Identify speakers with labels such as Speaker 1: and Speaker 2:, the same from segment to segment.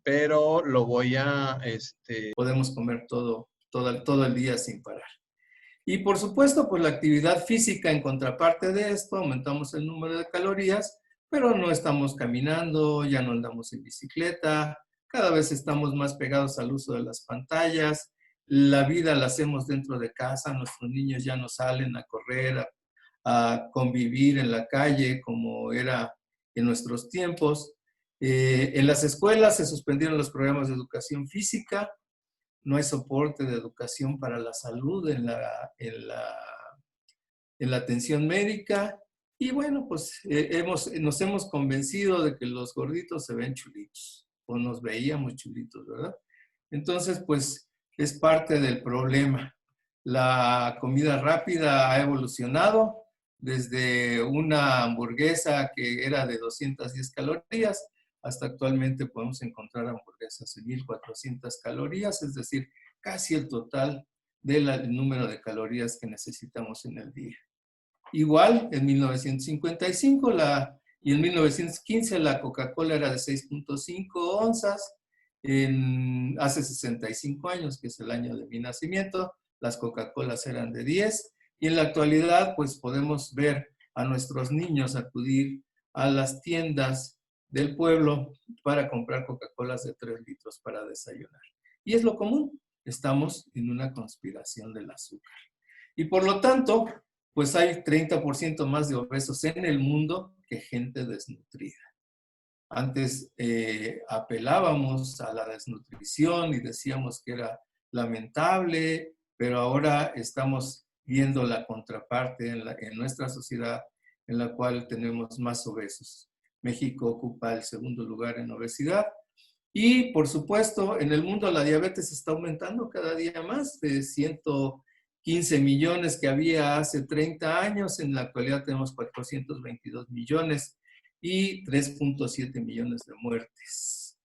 Speaker 1: pero lo voy a,
Speaker 2: podemos comer todo el día sin parar. Y por supuesto, pues la actividad física en contraparte de esto, aumentamos el número de calorías, pero no estamos caminando, ya no andamos en bicicleta, cada vez estamos más pegados al uso de las pantallas, la vida la hacemos dentro de casa, nuestros niños ya no salen a correr, a convivir en la calle como era en nuestros tiempos. En las escuelas se suspendieron los programas de educación física, no hay soporte de educación para la salud en la atención médica. Y bueno, pues nos hemos convencido de que los gorditos se ven chulitos, o nos veíamos chulitos, ¿verdad? Entonces, pues es parte del problema. La comida rápida ha evolucionado desde una hamburguesa que era de 210 calorías hasta actualmente podemos encontrar hamburguesas de 1400 calorías, es decir, casi el total del número de calorías que necesitamos en el día. Igual, en 1955 y en 1915 la Coca-Cola era de 6.5 onzas. Hace 65 años, que es el año de mi nacimiento, las Coca-Colas eran de 10. Y en la actualidad, pues podemos ver a nuestros niños acudir a las tiendas del pueblo para comprar Coca-Colas de 3 litros para desayunar. Y es lo común. Estamos en una conspiración del azúcar. Y por lo tanto, pues hay 30% más de obesos en el mundo que gente desnutrida. Antes apelábamos a la desnutrición y decíamos que era lamentable, pero ahora estamos viendo la contraparte en nuestra sociedad en la cual tenemos más obesos. México ocupa el segundo lugar en obesidad. Y, por supuesto, en el mundo la diabetes está aumentando cada día más, de 115 millones que había hace 30 años, en la actualidad tenemos 422 millones y 3.7 millones de muertes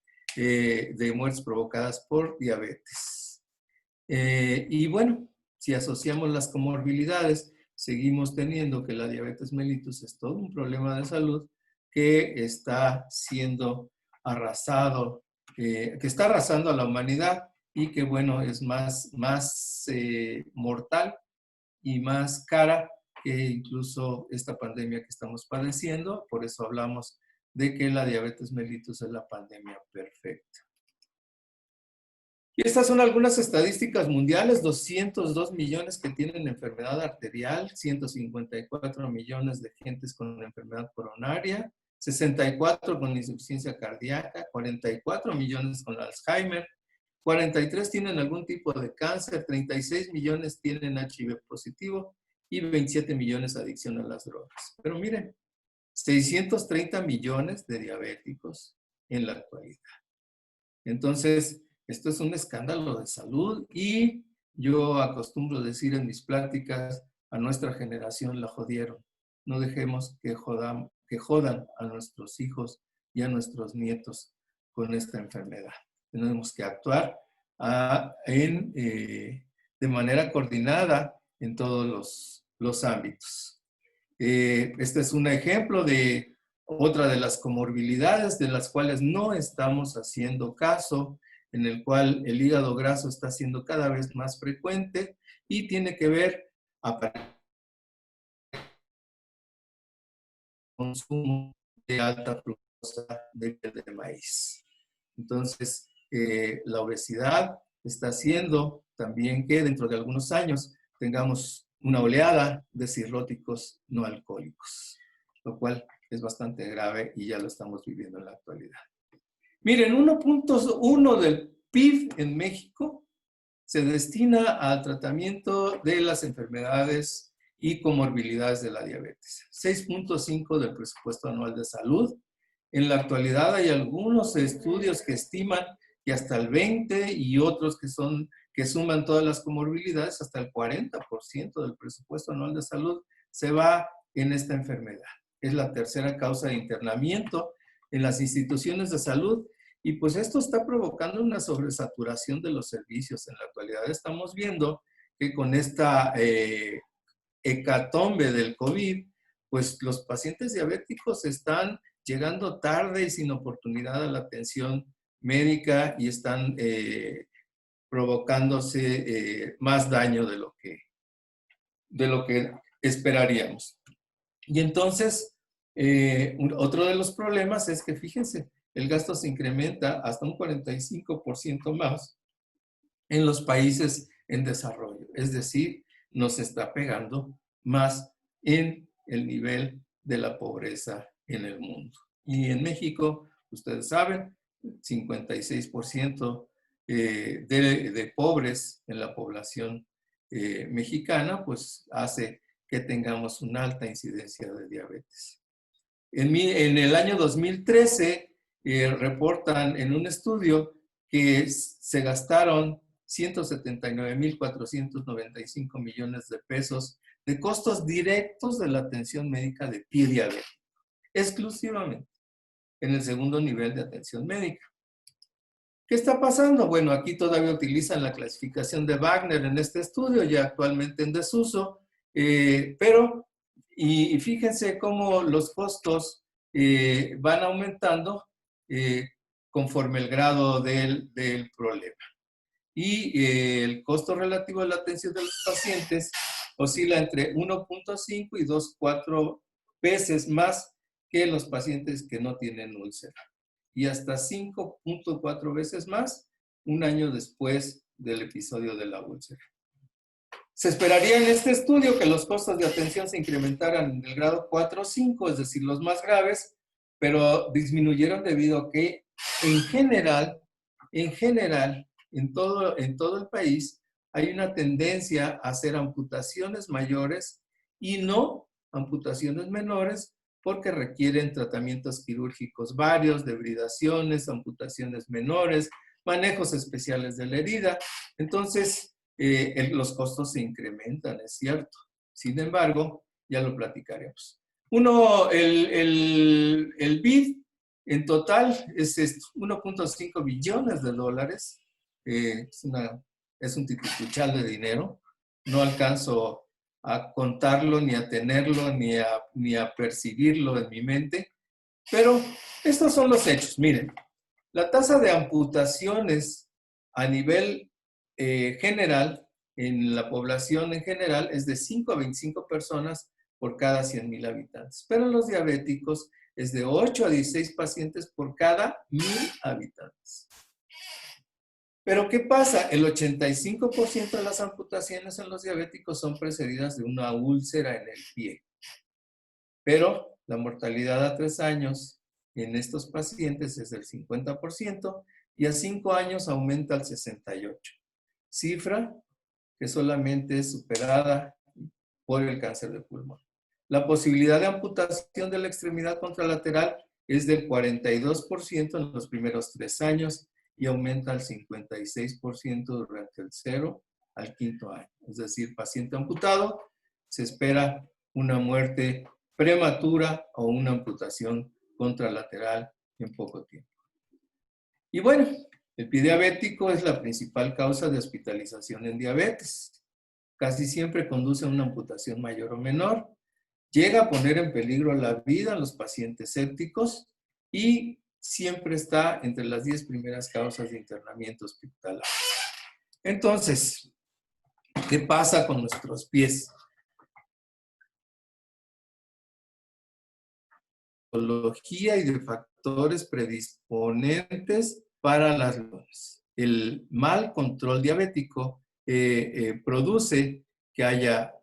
Speaker 2: provocadas por diabetes. Y bueno, si asociamos las comorbilidades, seguimos teniendo que la diabetes mellitus es todo un problema de salud que está siendo arrasado, que está arrasando a la humanidad y que, bueno, es más mortal y más cara que incluso esta pandemia que estamos padeciendo. Por eso hablamos de que la diabetes mellitus es la pandemia perfecta. Y estas son algunas estadísticas mundiales: 202 millones que tienen enfermedad arterial, 154 millones de gentes con enfermedad coronaria, 64 con insuficiencia cardíaca, 44 millones con Alzheimer, 43 tienen algún tipo de cáncer, 36 millones tienen HIV positivo y 27 millones adicción a las drogas. Pero miren, 630 millones de diabéticos en la actualidad. Entonces, esto es un escándalo de salud y yo acostumbro decir en mis pláticas, a nuestra generación la jodieron. No dejemos que jodan a nuestros hijos y a nuestros nietos con esta enfermedad. Tenemos que actuar de manera coordinada en todos los ámbitos. Este es un ejemplo de otra de las comorbilidades de las cuales no estamos haciendo caso, en el cual el hígado graso está siendo cada vez más frecuente y tiene que ver con el consumo de alta fructosa de maíz. Entonces, la obesidad está haciendo también que dentro de algunos años tengamos una oleada de cirróticos no alcohólicos, lo cual es bastante grave y ya lo estamos viviendo en la actualidad. Miren, 1.1 del PIB en México se destina al tratamiento de las enfermedades y comorbilidades de la diabetes. 6.5 del presupuesto anual de salud. En la actualidad hay algunos estudios que estiman que hasta el 20 y otros que suman todas las comorbilidades, hasta el 40% del presupuesto anual de salud se va en esta enfermedad. Es la tercera causa de internamiento en las instituciones de salud y pues esto está provocando una sobresaturación de los servicios. En la actualidad estamos viendo que con esta hecatombe del COVID, pues los pacientes diabéticos están llegando tarde y sin oportunidad a la atención médica y están provocándose más daño de lo que esperaríamos. Y entonces, otro de los problemas es que, fíjense, el gasto se incrementa hasta un 45% más en los países en desarrollo. Es decir, nos está pegando más en el nivel de la pobreza en el mundo. Y en México, ustedes saben, 56% de pobres en la población mexicana, pues hace que tengamos una alta incidencia de diabetes. En el año 2013 reportan en un estudio que se gastaron 179.495 millones de pesos de costos directos de la atención médica de pie diabético, exclusivamente en el segundo nivel de atención médica. ¿Qué está pasando? Bueno, aquí todavía utilizan la clasificación de Wagner en este estudio, ya actualmente en desuso, pero fíjense cómo los costos van aumentando conforme el grado del problema. Y el costo relativo de la atención de los pacientes oscila entre 1.5 y 2,4 veces más que los pacientes que no tienen úlcera, y hasta 5.4 veces más un año después del episodio de la úlcera. Se esperaría en este estudio que los costos de atención se incrementaran en el grado 4 o 5, es decir, los más graves, pero disminuyeron debido a que en general, en todo el país, hay una tendencia a hacer amputaciones mayores y no amputaciones menores, porque requieren tratamientos quirúrgicos varios, debridaciones, amputaciones menores, manejos especiales de la herida. Entonces, los costos se incrementan, es cierto. Sin embargo, ya lo platicaremos. El BID en total es 1.5 billones de dólares. Es un titipuchal de dinero. No alcanzo a contarlo, ni a tenerlo, ni a percibirlo en mi mente. Pero estos son los hechos. Miren, la tasa de amputaciones a nivel general, en la población en general, es de 5 a 25 personas por cada 100,000 habitantes. Pero en los diabéticos es de 8 a 16 pacientes por cada 1,000 habitantes. Pero ¿qué pasa? El 85% de las amputaciones en los diabéticos son precedidas de una úlcera en el pie. Pero la mortalidad a 3 años en estos pacientes es del 50% y a 5 años aumenta al 68%. Cifra que solamente es superada por el cáncer de pulmón. La posibilidad de amputación de la extremidad contralateral es del 42% en los primeros 3 años y aumenta al 56% durante el 0 al 5º año. Es decir, paciente amputado, se espera una muerte prematura o una amputación contralateral en poco tiempo. Y bueno, el pie diabético es la principal causa de hospitalización en diabetes. Casi siempre conduce a una amputación mayor o menor. Llega a poner en peligro la vida a los pacientes sépticos y siempre está entre las 10 primeras causas de internamiento hospitalario. Entonces, ¿qué pasa con nuestros pies? Patología y de factores predisponentes para las lesiones. El mal control diabético produce que haya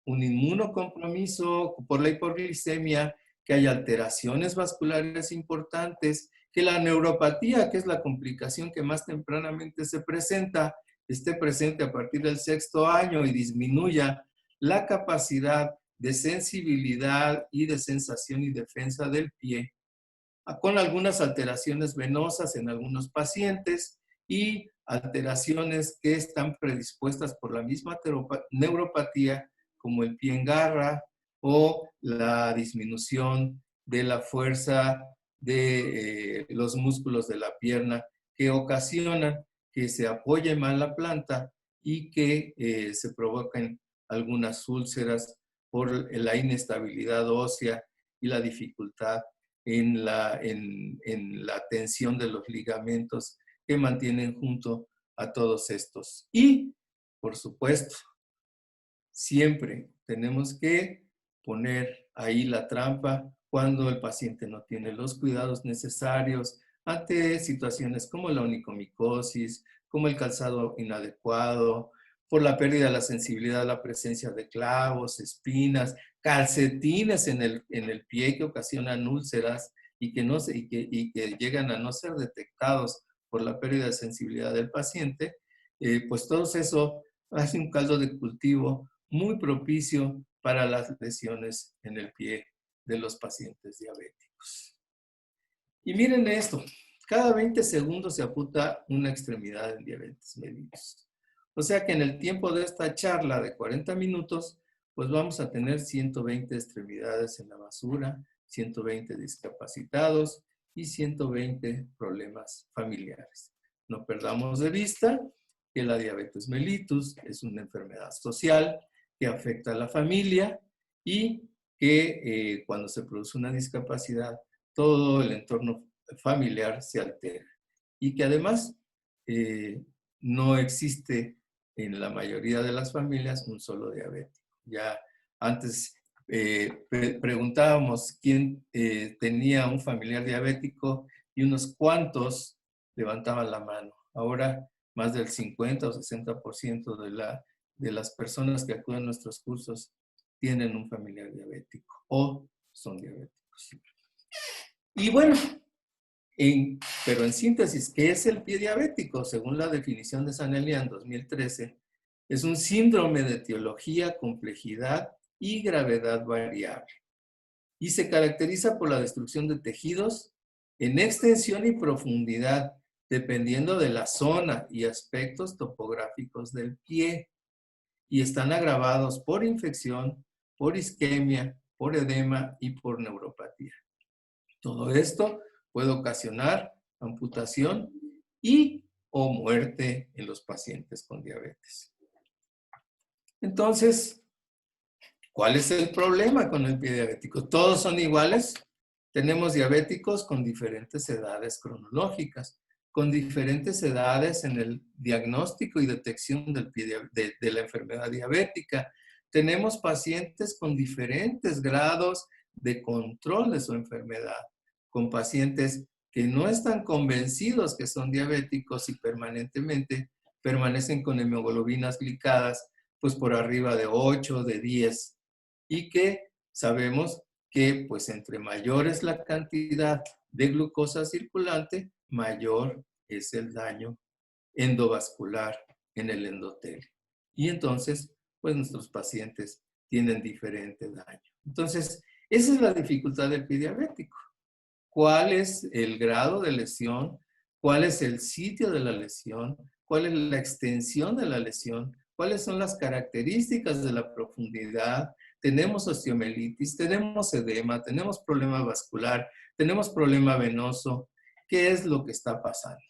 Speaker 2: un inmunocompromiso por la hipoglicemia, que haya alteraciones vasculares importantes, que la neuropatía, que es la complicación que más tempranamente se presenta, esté presente a partir del 6º año y disminuya la capacidad de sensibilidad y de sensación y defensa del pie, con algunas alteraciones venosas en algunos pacientes y alteraciones que están predispuestas por la misma neuropatía, como el pie en garra o la disminución de la fuerza de los músculos de la pierna, que ocasionan que se apoye mal la planta y que se provoquen algunas úlceras por la inestabilidad ósea y la dificultad en la tensión de los ligamentos que mantienen junto a todos estos. Y, por supuesto, siempre tenemos que poner ahí la trampa cuando el paciente no tiene los cuidados necesarios ante situaciones como la onicomicosis, como el calzado inadecuado, por la pérdida de la sensibilidad a la presencia de clavos, espinas, calcetines en el pie que ocasionan úlceras y que llegan a no ser detectados por la pérdida de sensibilidad del paciente, pues todo eso hace un caldo de cultivo muy propicio para las lesiones en el pie de los pacientes diabéticos. Y miren esto, cada 20 segundos se amputa una extremidad en diabetes mellitus. O sea que en el tiempo de esta charla de 40 minutos, pues vamos a tener 120 extremidades en la basura, 120 discapacitados y 120 problemas familiares. No perdamos de vista que la diabetes mellitus es una enfermedad social que afecta a la familia y que cuando se produce una discapacidad, todo el entorno familiar se altera. Y que además no existe en la mayoría de las familias un solo diabético. Ya antes preguntábamos quién tenía un familiar diabético y unos cuantos levantaban la mano. Ahora más del 50 o 60% de las personas que acuden a nuestros cursos tienen un familiar diabético o son diabéticos. Y bueno, pero en síntesis, ¿qué es el pie diabético? Según la definición de Sanelli en 2013, es un síndrome de etiología, complejidad y gravedad variable. Y se caracteriza por la destrucción de tejidos en extensión y profundidad, dependiendo de la zona y aspectos topográficos del pie. Y están agravados por infección, por isquemia, por edema y por neuropatía. Todo esto puede ocasionar amputación y o muerte en los pacientes con diabetes. Entonces, ¿cuál es el problema con el pie diabético? ¿Todos son iguales? Tenemos diabéticos con diferentes edades cronológicas, con diferentes edades en el diagnóstico y detección de la enfermedad diabética. Tenemos pacientes con diferentes grados de control de su enfermedad, con pacientes que no están convencidos que son diabéticos y permanentemente permanecen con hemoglobinas glicadas, pues por arriba de 8, de 10, y que sabemos que pues entre mayor es la cantidad de glucosa circulante, mayor es el daño endovascular en el endotelio. Y entonces, pues nuestros pacientes tienen diferente daño. Entonces, esa es la dificultad del pie diabético. ¿Cuál es el grado de lesión? ¿Cuál es el sitio de la lesión? ¿Cuál es la extensión de la lesión? ¿Cuáles son las características de la profundidad? Tenemos osteomelitis, tenemos edema, tenemos problema vascular, tenemos problema venoso. ¿Qué es lo que está pasando?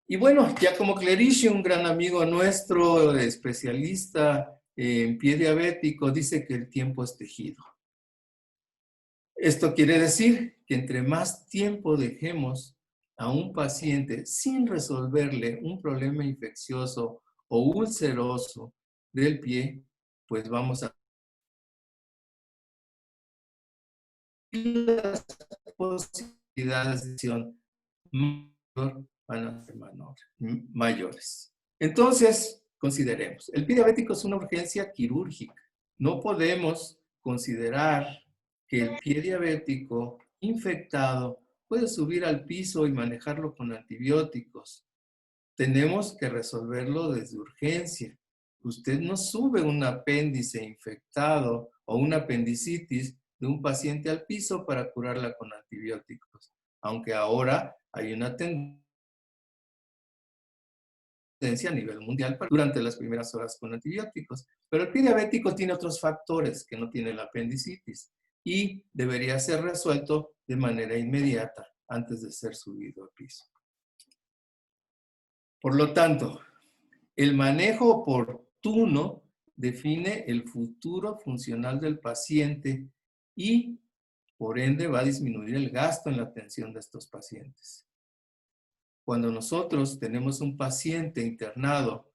Speaker 2: Y bueno, Giacomo Clerici, un gran amigo nuestro, especialista en pie diabético, dice que el tiempo es tejido. Esto quiere decir que entre más tiempo dejemos a un paciente sin resolverle un problema infeccioso o ulceroso del pie, pues vamos a las posibilidades de lesión mayor van a ser mayores. Entonces, consideremos, el pie diabético es una urgencia quirúrgica. No podemos considerar que el pie diabético infectado puede subir al piso y manejarlo con antibióticos. Tenemos que resolverlo desde urgencia. Usted no sube un apéndice infectado o una apendicitis de un paciente al piso para curarla con antibióticos, aunque ahora hay una tendencia a nivel mundial durante las primeras horas con antibióticos. Pero el pie diabético tiene otros factores que no tiene la apendicitis y debería ser resuelto de manera inmediata antes de ser subido al piso. Por lo tanto, el manejo oportuno define el futuro funcional del paciente y Por ende, va a disminuir el gasto en la atención de estos pacientes. Cuando nosotros tenemos un paciente internado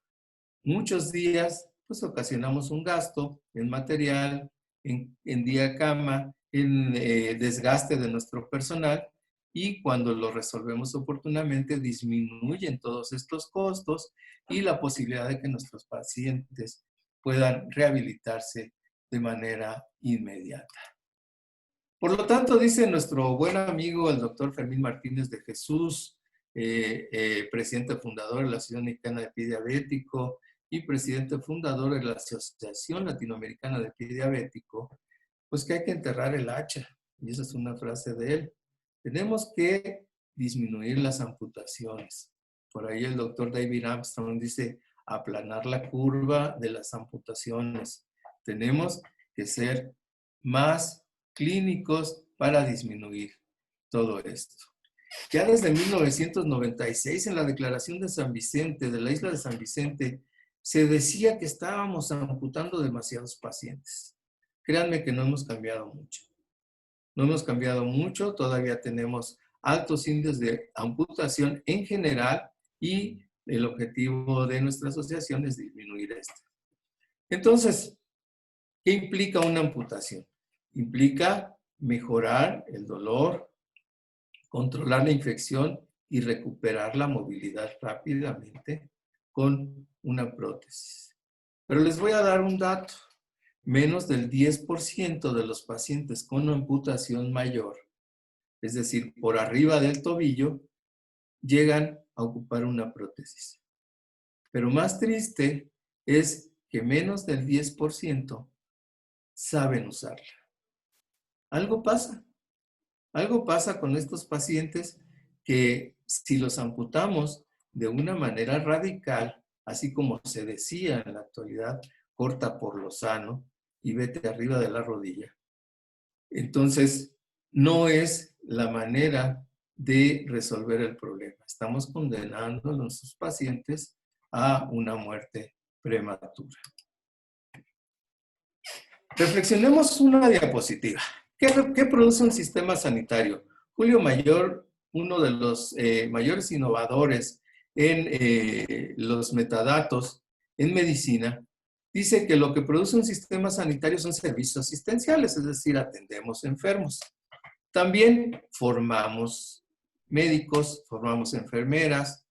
Speaker 2: muchos días, pues ocasionamos un gasto en material, en día cama, en desgaste de nuestro personal, y cuando lo resolvemos oportunamente disminuyen todos estos costos y la posibilidad de que nuestros pacientes puedan rehabilitarse de manera inmediata. Por lo tanto, dice nuestro buen amigo el doctor Fermín Martínez de Jesús, presidente fundador de la Asociación Mexicana de Pie Diabético y presidente fundador de la Asociación Latinoamericana de Pie Diabético, pues que hay que enterrar el hacha. Y esa es una frase de él. Tenemos que disminuir las amputaciones. Por ahí el doctor David Armstrong dice, aplanar la curva de las amputaciones. Tenemos que ser más clínicos para disminuir todo esto. Ya desde 1996, en la Declaración de San Vicente, de la isla de San Vicente, se decía que estábamos amputando demasiados pacientes. Créanme que no hemos cambiado mucho. No hemos cambiado mucho, todavía tenemos altos índices de amputación en general y el objetivo de nuestra asociación es disminuir esto. Entonces, ¿qué implica una amputación? Implica mejorar el dolor, controlar la infección y recuperar la movilidad rápidamente con una prótesis. Pero les voy a dar un dato. Menos del 10% de los pacientes con amputación mayor, es decir, por arriba del tobillo, llegan a ocupar una prótesis. Pero más triste es que menos del 10% saben usarla. Algo pasa. Algo pasa con estos pacientes que si los amputamos de una manera radical, así como se decía en la actualidad, corta por lo sano y vete arriba de la rodilla. Entonces, no es la manera de resolver el problema. Estamos condenando a nuestros pacientes a una muerte prematura. Reflexionemos una diapositiva. ¿Qué produce un sistema sanitario? Julio Mayor, uno de los mayores innovadores en los metadatos en medicina, dice que lo que produce un sistema sanitario son servicios asistenciales, es decir, atendemos enfermos. También formamos médicos, formamos enfermeras,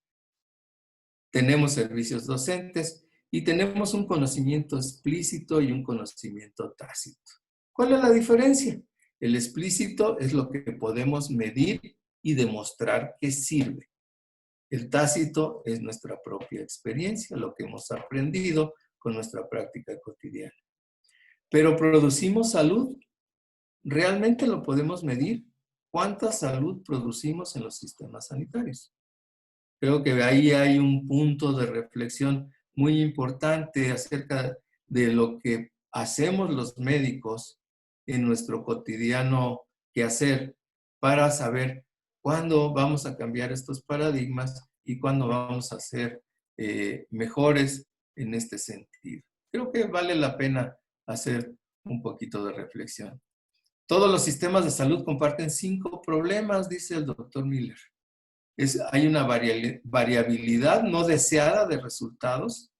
Speaker 2: tenemos servicios docentes y tenemos un conocimiento explícito y un conocimiento tácito. ¿Cuál es la diferencia? El explícito es lo que podemos medir y demostrar que sirve. El tácito es nuestra propia experiencia, lo que hemos aprendido con nuestra práctica cotidiana. Pero producimos salud. ¿Realmente lo podemos medir? ¿Cuánta salud producimos en los sistemas sanitarios? Creo que ahí hay un punto de reflexión muy importante acerca de lo que hacemos los médicos en nuestro cotidiano quehacer para saber cuándo vamos a cambiar estos paradigmas y cuándo vamos a ser mejores en este sentido. Creo que vale la pena hacer un poquito de reflexión. Todos los sistemas de salud comparten 5 problemas, dice el doctor Miller. Hay una variabilidad no deseada de resultados,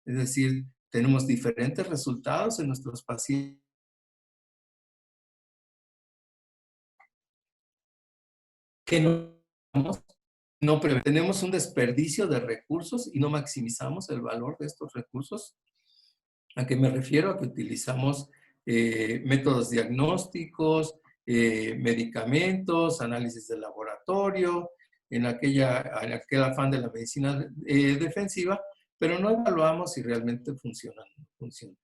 Speaker 2: es decir, tenemos diferentes resultados en nuestros pacientes. Que no tenemos un desperdicio de recursos y no maximizamos el valor de estos recursos. ¿A qué me refiero? A que utilizamos métodos diagnósticos, medicamentos, análisis de laboratorio, en aquel afán de la medicina defensiva, pero no evaluamos si realmente funciona o no funciona.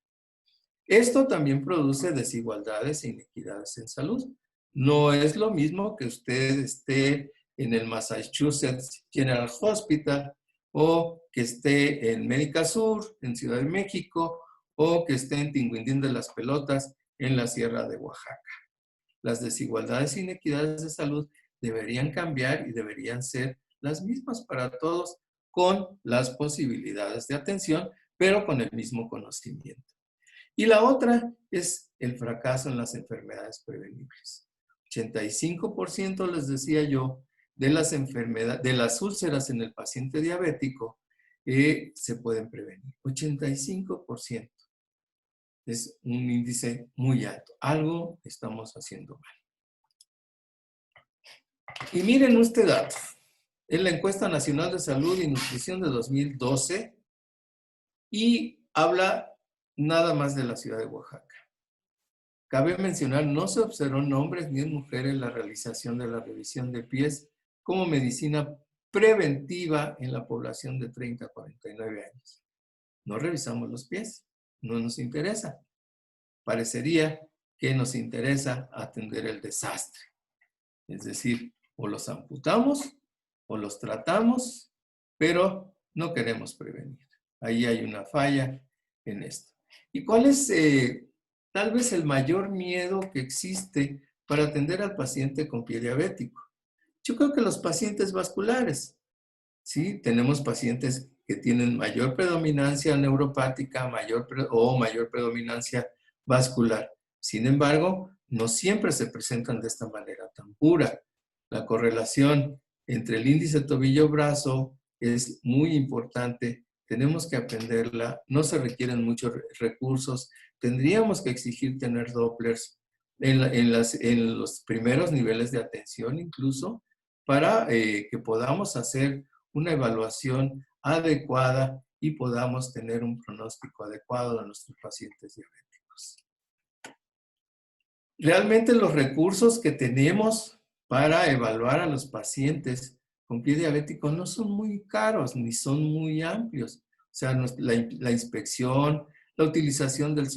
Speaker 2: Esto también produce desigualdades e inequidades en salud. No es lo mismo que usted esté en el Massachusetts General Hospital o que esté en Médica Sur, en Ciudad de México, o que esté en Tinguindín de las Pelotas, en la Sierra de Oaxaca. Las desigualdades e inequidades de salud deberían cambiar y deberían ser las mismas para todos con las posibilidades de atención, pero con el mismo conocimiento. Y la otra es el fracaso en las enfermedades prevenibles. 85% les decía yo, de las enfermedades, de las úlceras en el paciente diabético, se pueden prevenir. 85%. Es un índice muy alto. Algo estamos haciendo mal. Y miren este dato. Es la Encuesta Nacional de Salud y Nutrición de 2012 y habla nada más de la ciudad de Oaxaca. Cabe mencionar, no se observó en hombres ni en mujeres la realización de la revisión de pies como medicina preventiva en la población de 30 a 49 años. No revisamos los pies, no nos interesa. Parecería que nos interesa atender el desastre. Es decir, o los amputamos o los tratamos, pero no queremos prevenir. Ahí hay una falla en esto. ¿Y cuál es tal vez el mayor miedo que existe para atender al paciente con pie diabético? Yo creo que los pacientes vasculares. Sí, tenemos pacientes que tienen mayor predominancia neuropática mayor predominancia vascular. Sin embargo, no siempre se presentan de esta manera tan pura. La correlación entre el índice tobillo-brazo es muy importante. Tenemos que aprenderla. No se requieren muchos recursos. Tendríamos que exigir tener Dopplers en los primeros niveles de atención incluso para que podamos hacer una evaluación adecuada y podamos tener un pronóstico adecuado de nuestros pacientes diabéticos. Realmente los recursos que tenemos para evaluar a los pacientes con pie diabético no son muy caros ni son muy amplios. O sea, la inspección, la utilización del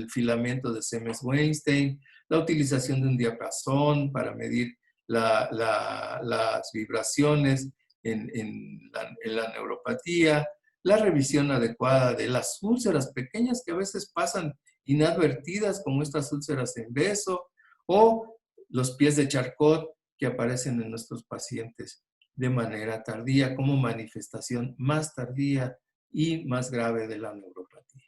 Speaker 2: filamento de Siemens-Weinstein, la utilización de un diapasón para medir las vibraciones en la neuropatía, la revisión adecuada de las úlceras pequeñas que a veces pasan inadvertidas, como estas úlceras en beso, o los pies de Charcot que aparecen en nuestros pacientes de manera tardía, como manifestación más tardía y más grave de la neuropatía.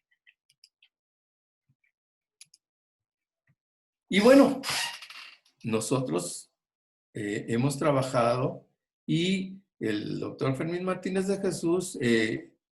Speaker 2: Y bueno, nosotros hemos trabajado y el doctor Fermín Martínez de Jesús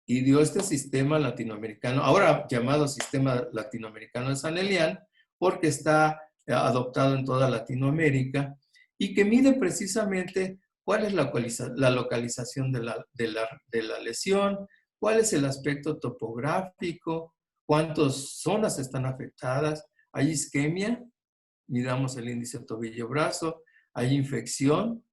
Speaker 2: ideó este sistema latinoamericano, ahora llamado Sistema Latinoamericano de San Elian, porque está adoptado en toda Latinoamérica y que mide precisamente cuál es la localización de la lesión, cuál es el aspecto topográfico, cuántas zonas están afectadas, hay isquemia, midamos el índice tobillo-brazo, hay infección,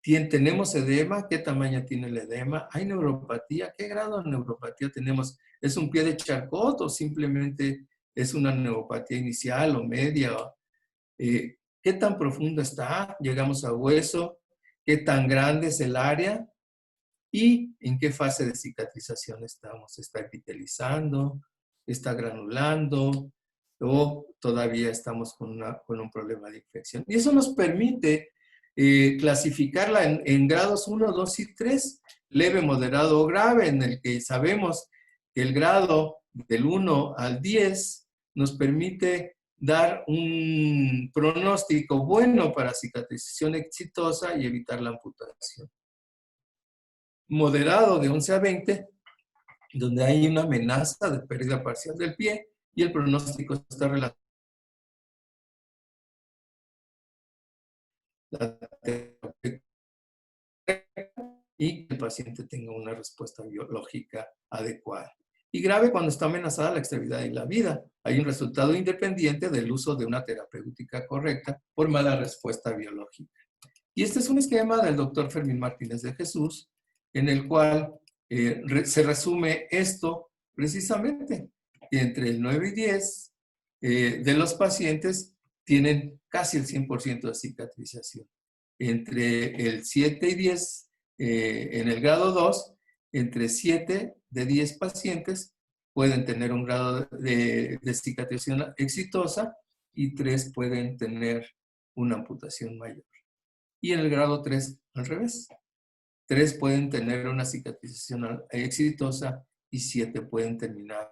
Speaker 2: tenemos edema, ¿qué tamaño tiene el edema? ¿Hay neuropatía? ¿Qué grado de neuropatía tenemos? ¿Es un pie de Charcot o simplemente es una neuropatía inicial o media? ¿Qué tan profundo está? ¿Llegamos a hueso? ¿Qué tan grande es el área? ¿Y en qué fase de cicatrización estamos? ¿Está epitelizando? ¿Está granulando? ¿O todavía estamos con un problema de infección? Y eso nos permite clasificarla en grados 1, 2 y 3, leve, moderado o grave, en el que sabemos que el grado del 1 al 10 nos permite dar un pronóstico bueno para cicatrización exitosa y evitar la amputación. Moderado de 11 a 20, donde hay una amenaza de pérdida parcial del pie y el pronóstico está relacionado y que el paciente tenga una respuesta biológica adecuada. Y grave cuando está amenazada la extremidad y la vida. Hay un resultado independiente del uso de una terapéutica correcta por mala respuesta biológica. Y este es un esquema del doctor Fermín Martínez de Jesús, en el cual se resume esto precisamente. Entre el 9 y 10 de los pacientes tienen casi el 100% de cicatrización. Entre el 7 y 10 en el grado 2, entre 7 de 10 pacientes pueden tener un grado de cicatrización exitosa y 3 pueden tener una amputación mayor. Y en el grado 3, al revés. 3 pueden tener una cicatrización exitosa y 7 pueden terminar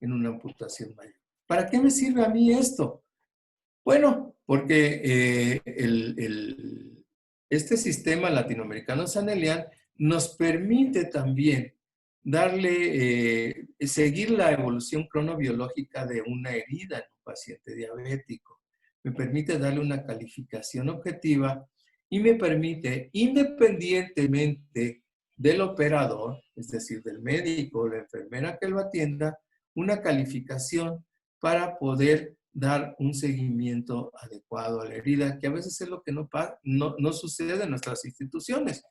Speaker 2: en una amputación mayor. ¿Para qué me sirve a mí esto? Bueno, porque este sistema latinoamericano Sanelian nos permite también seguir la evolución cronobiológica de una herida en un paciente diabético. Me permite darle una calificación objetiva y me permite, independientemente del operador, es decir, del médico o la enfermera que lo atienda, una calificación para poder dar un seguimiento adecuado a la herida, que a veces es lo que no sucede en nuestras instituciones.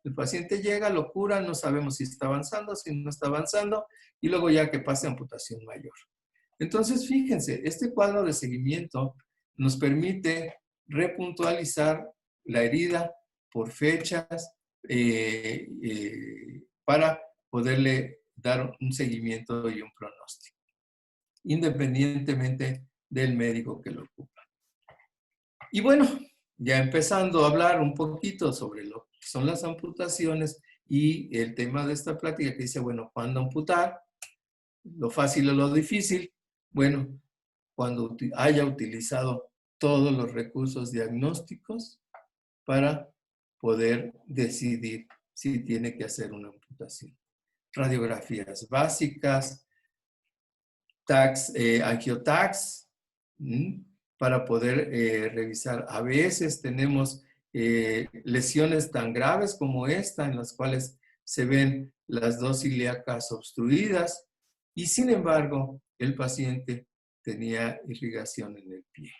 Speaker 2: El paciente llega, lo cura, no sabemos si está avanzando, si no está avanzando, y luego ya que pase a amputación mayor. Entonces, fíjense, este cuadro de seguimiento nos permite repuntualizar la herida por fechas para poderle dar un seguimiento y un pronóstico, independientemente del médico que lo ocupa. Y bueno, ya empezando a hablar un poquito sobre lo que son las amputaciones y el tema de esta plática que dice, bueno, ¿cuándo amputar? Lo fácil o lo difícil. Bueno, cuando haya utilizado todos los recursos diagnósticos para poder decidir si tiene que hacer una amputación. Radiografías básicas, angiotax, para poder revisar. A veces tenemos lesiones tan graves como esta, en las cuales se ven las dos ilíacas obstruidas, y sin embargo, el paciente tenía irrigación en el pie.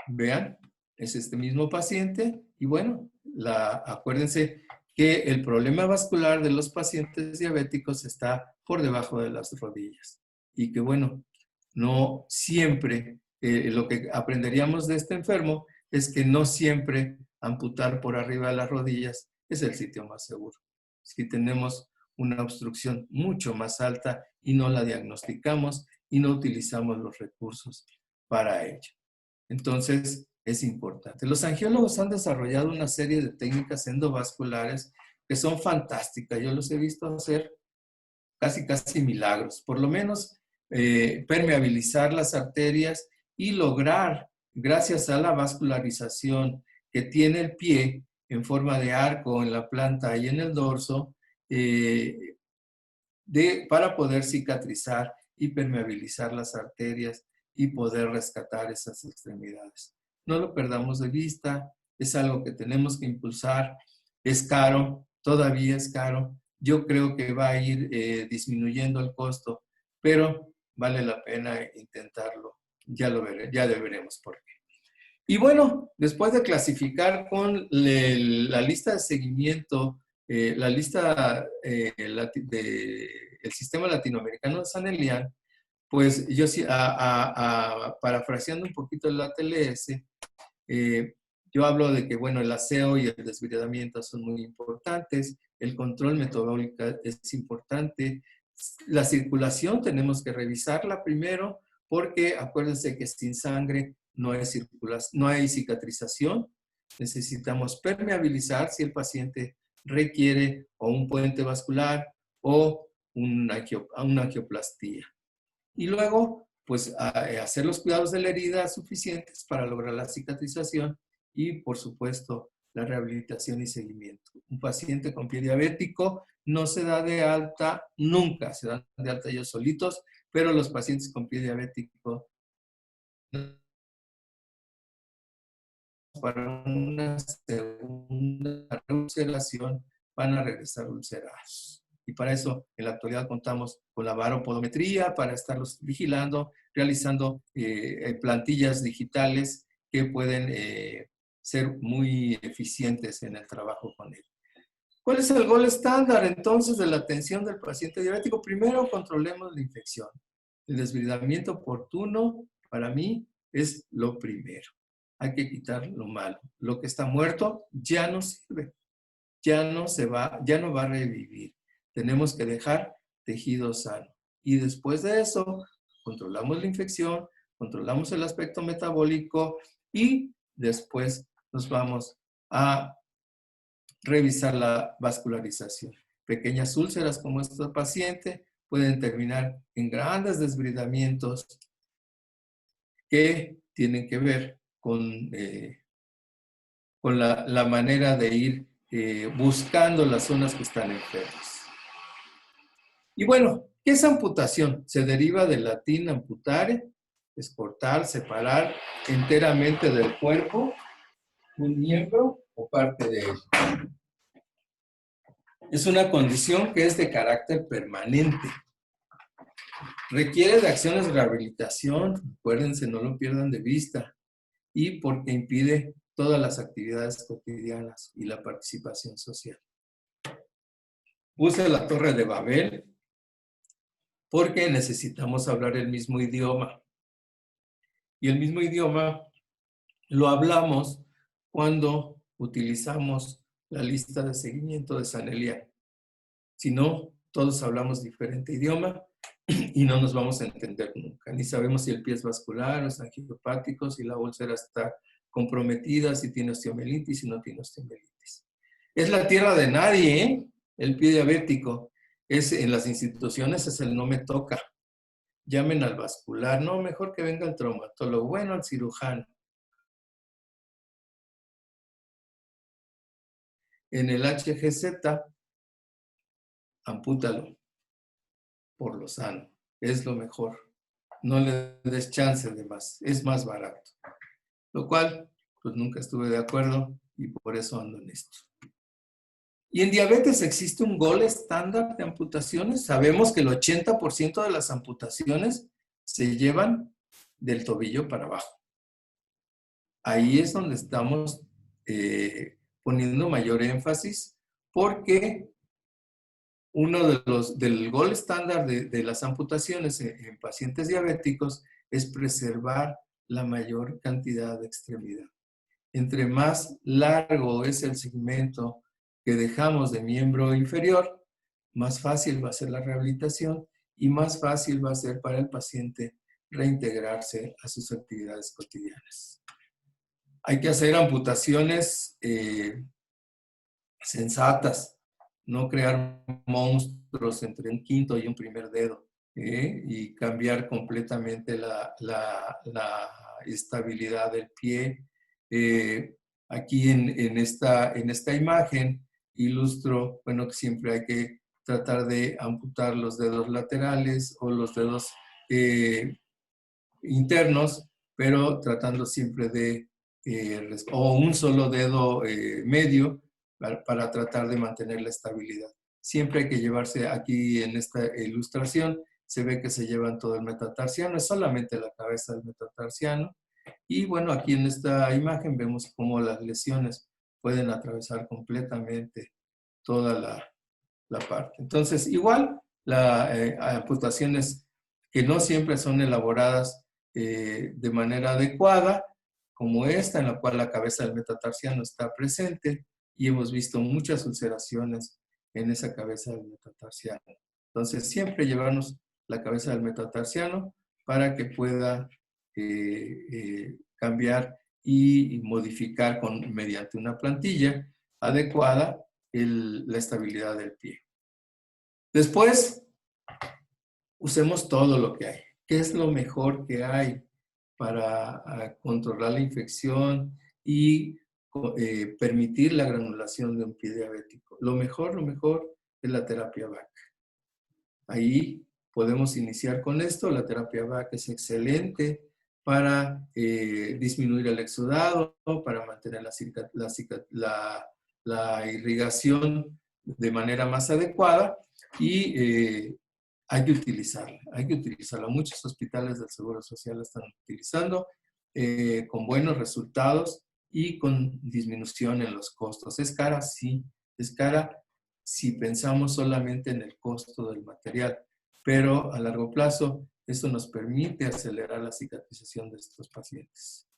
Speaker 2: Vean, es este mismo paciente, y bueno, acuérdense que el problema vascular de los pacientes diabéticos está por debajo de las rodillas. Y que bueno, no siempre, lo que aprenderíamos de este enfermo es que no siempre amputar por arriba de las rodillas es el sitio más seguro. Si tenemos una obstrucción mucho más alta y no la diagnosticamos y no utilizamos los recursos para ello. Entonces, es importante. Los angiólogos han desarrollado una serie de técnicas endovasculares que son fantásticas. Yo los he visto hacer casi milagros. Por lo menos permeabilizar las arterias y lograr, gracias a la vascularización que tiene el pie en forma de arco en la planta y en el dorso, para poder cicatrizar y permeabilizar las arterias y poder rescatar esas extremidades. No lo perdamos de vista, es algo que tenemos que impulsar. Es caro, todavía es caro. Yo creo que va a ir disminuyendo el costo, pero vale la pena intentarlo. Ya veremos por qué. Y bueno, después de clasificar con la lista de seguimiento, la lista del sistema latinoamericano de Sanelian, pues yo sí, parafraseando un poquito el ATLS, yo hablo de que, bueno, el aseo y el desbridamiento son muy importantes, el control metabólico es importante, la circulación tenemos que revisarla primero, porque acuérdense que sin sangre no hay cicatrización, necesitamos permeabilizar si el paciente requiere o un puente vascular o una angioplastía. Y luego, pues, hacer los cuidados de la herida suficientes para lograr la cicatrización y, por supuesto, la rehabilitación y seguimiento. Un paciente con pie diabético no se da de alta nunca, se dan de alta ellos solitos, pero los pacientes con pie diabético para una segunda ulceración van a regresar ulcerados. Y para eso, en la actualidad, contamos con la baropodometría para estarlos vigilando, realizando plantillas digitales que pueden ser muy eficientes en el trabajo con él. ¿Cuál es el gol estándar entonces de la atención del paciente diabético? Primero, controlemos la infección. El desbridamiento oportuno, para mí, es lo primero. Hay que quitar lo malo. Lo que está muerto ya no sirve. Ya no va a revivir. Tenemos que dejar tejido sano. Y después de eso, controlamos la infección, controlamos el aspecto metabólico y después nos vamos a revisar la vascularización. Pequeñas úlceras como este paciente pueden terminar en grandes desbridamientos que tienen que ver con la manera de ir buscando las zonas que están enfermas. Y bueno, ¿qué es amputación? Se deriva del latín amputare, es cortar, separar enteramente del cuerpo un miembro o parte de él. Es una condición que es de carácter permanente. Requiere de acciones de rehabilitación, acuérdense, no lo pierdan de vista, y porque impide todas las actividades cotidianas y la participación social. Puse la Torre de Babel porque necesitamos hablar el mismo idioma. Y el mismo idioma lo hablamos cuando utilizamos la lista de seguimiento de San Elian. Si no, todos hablamos diferente idioma y no nos vamos a entender nunca. Ni sabemos si el pie es vascular o es angiopático, si la úlcera está comprometida, si tiene osteomielitis, si no tiene osteomielitis. Es la tierra de nadie, ¿eh? El pie diabético. En las instituciones es el no me toca. Llamen al vascular. No, mejor que venga el traumatólogo. Bueno, al cirujano. En el HGZ, ampútalo por lo sano. Es lo mejor. No le des chance de más. Es más barato. Lo cual, pues nunca estuve de acuerdo y por eso ando en esto. Y en diabetes existe un gol estándar de amputaciones. Sabemos que el 80% de las amputaciones se llevan del tobillo para abajo. Ahí es donde estamos poniendo mayor énfasis porque uno del gol estándar de las amputaciones en pacientes diabéticos es preservar la mayor cantidad de extremidad. Entre más largo es el segmento que dejamos de miembro inferior, más fácil va a ser la rehabilitación y más fácil va a ser para el paciente reintegrarse a sus actividades cotidianas. Hay que hacer amputaciones sensatas, no crear monstruos entre un quinto y un primer dedo y cambiar completamente la estabilidad del pie. Aquí en esta imagen ilustro, bueno, que siempre hay que tratar de amputar los dedos laterales o los dedos internos, pero tratando siempre de, o un solo dedo medio para tratar de mantener la estabilidad. Siempre hay que llevarse, aquí en esta ilustración, se ve que se llevan todo el metatarsiano, es solamente la cabeza del metatarsiano. Y bueno, aquí en esta imagen vemos cómo las lesiones pueden atravesar completamente toda la parte. Entonces, igual, las amputaciones que no siempre son elaboradas de manera adecuada, como esta, en la cual la cabeza del metatarsiano está presente, y hemos visto muchas ulceraciones en esa cabeza del metatarsiano. Entonces, siempre llevarnos la cabeza del metatarsiano para que pueda cambiar y modificar mediante una plantilla adecuada la estabilidad del pie. Después, usemos todo lo que hay. ¿Qué es lo mejor que hay para controlar la infección y permitir la granulación de un pie diabético? Lo mejor es la terapia VAC. Ahí podemos iniciar con esto. La terapia VAC es excelente para disminuir el exudado, para mantener la irrigación de manera más adecuada y hay que utilizarla. Muchos hospitales del Seguro Social la están utilizando con buenos resultados y con disminución en los costos. ¿Es cara? Sí, es cara si pensamos solamente en el costo del material, pero a largo plazo esto nos permite acelerar la cicatrización de estos pacientes.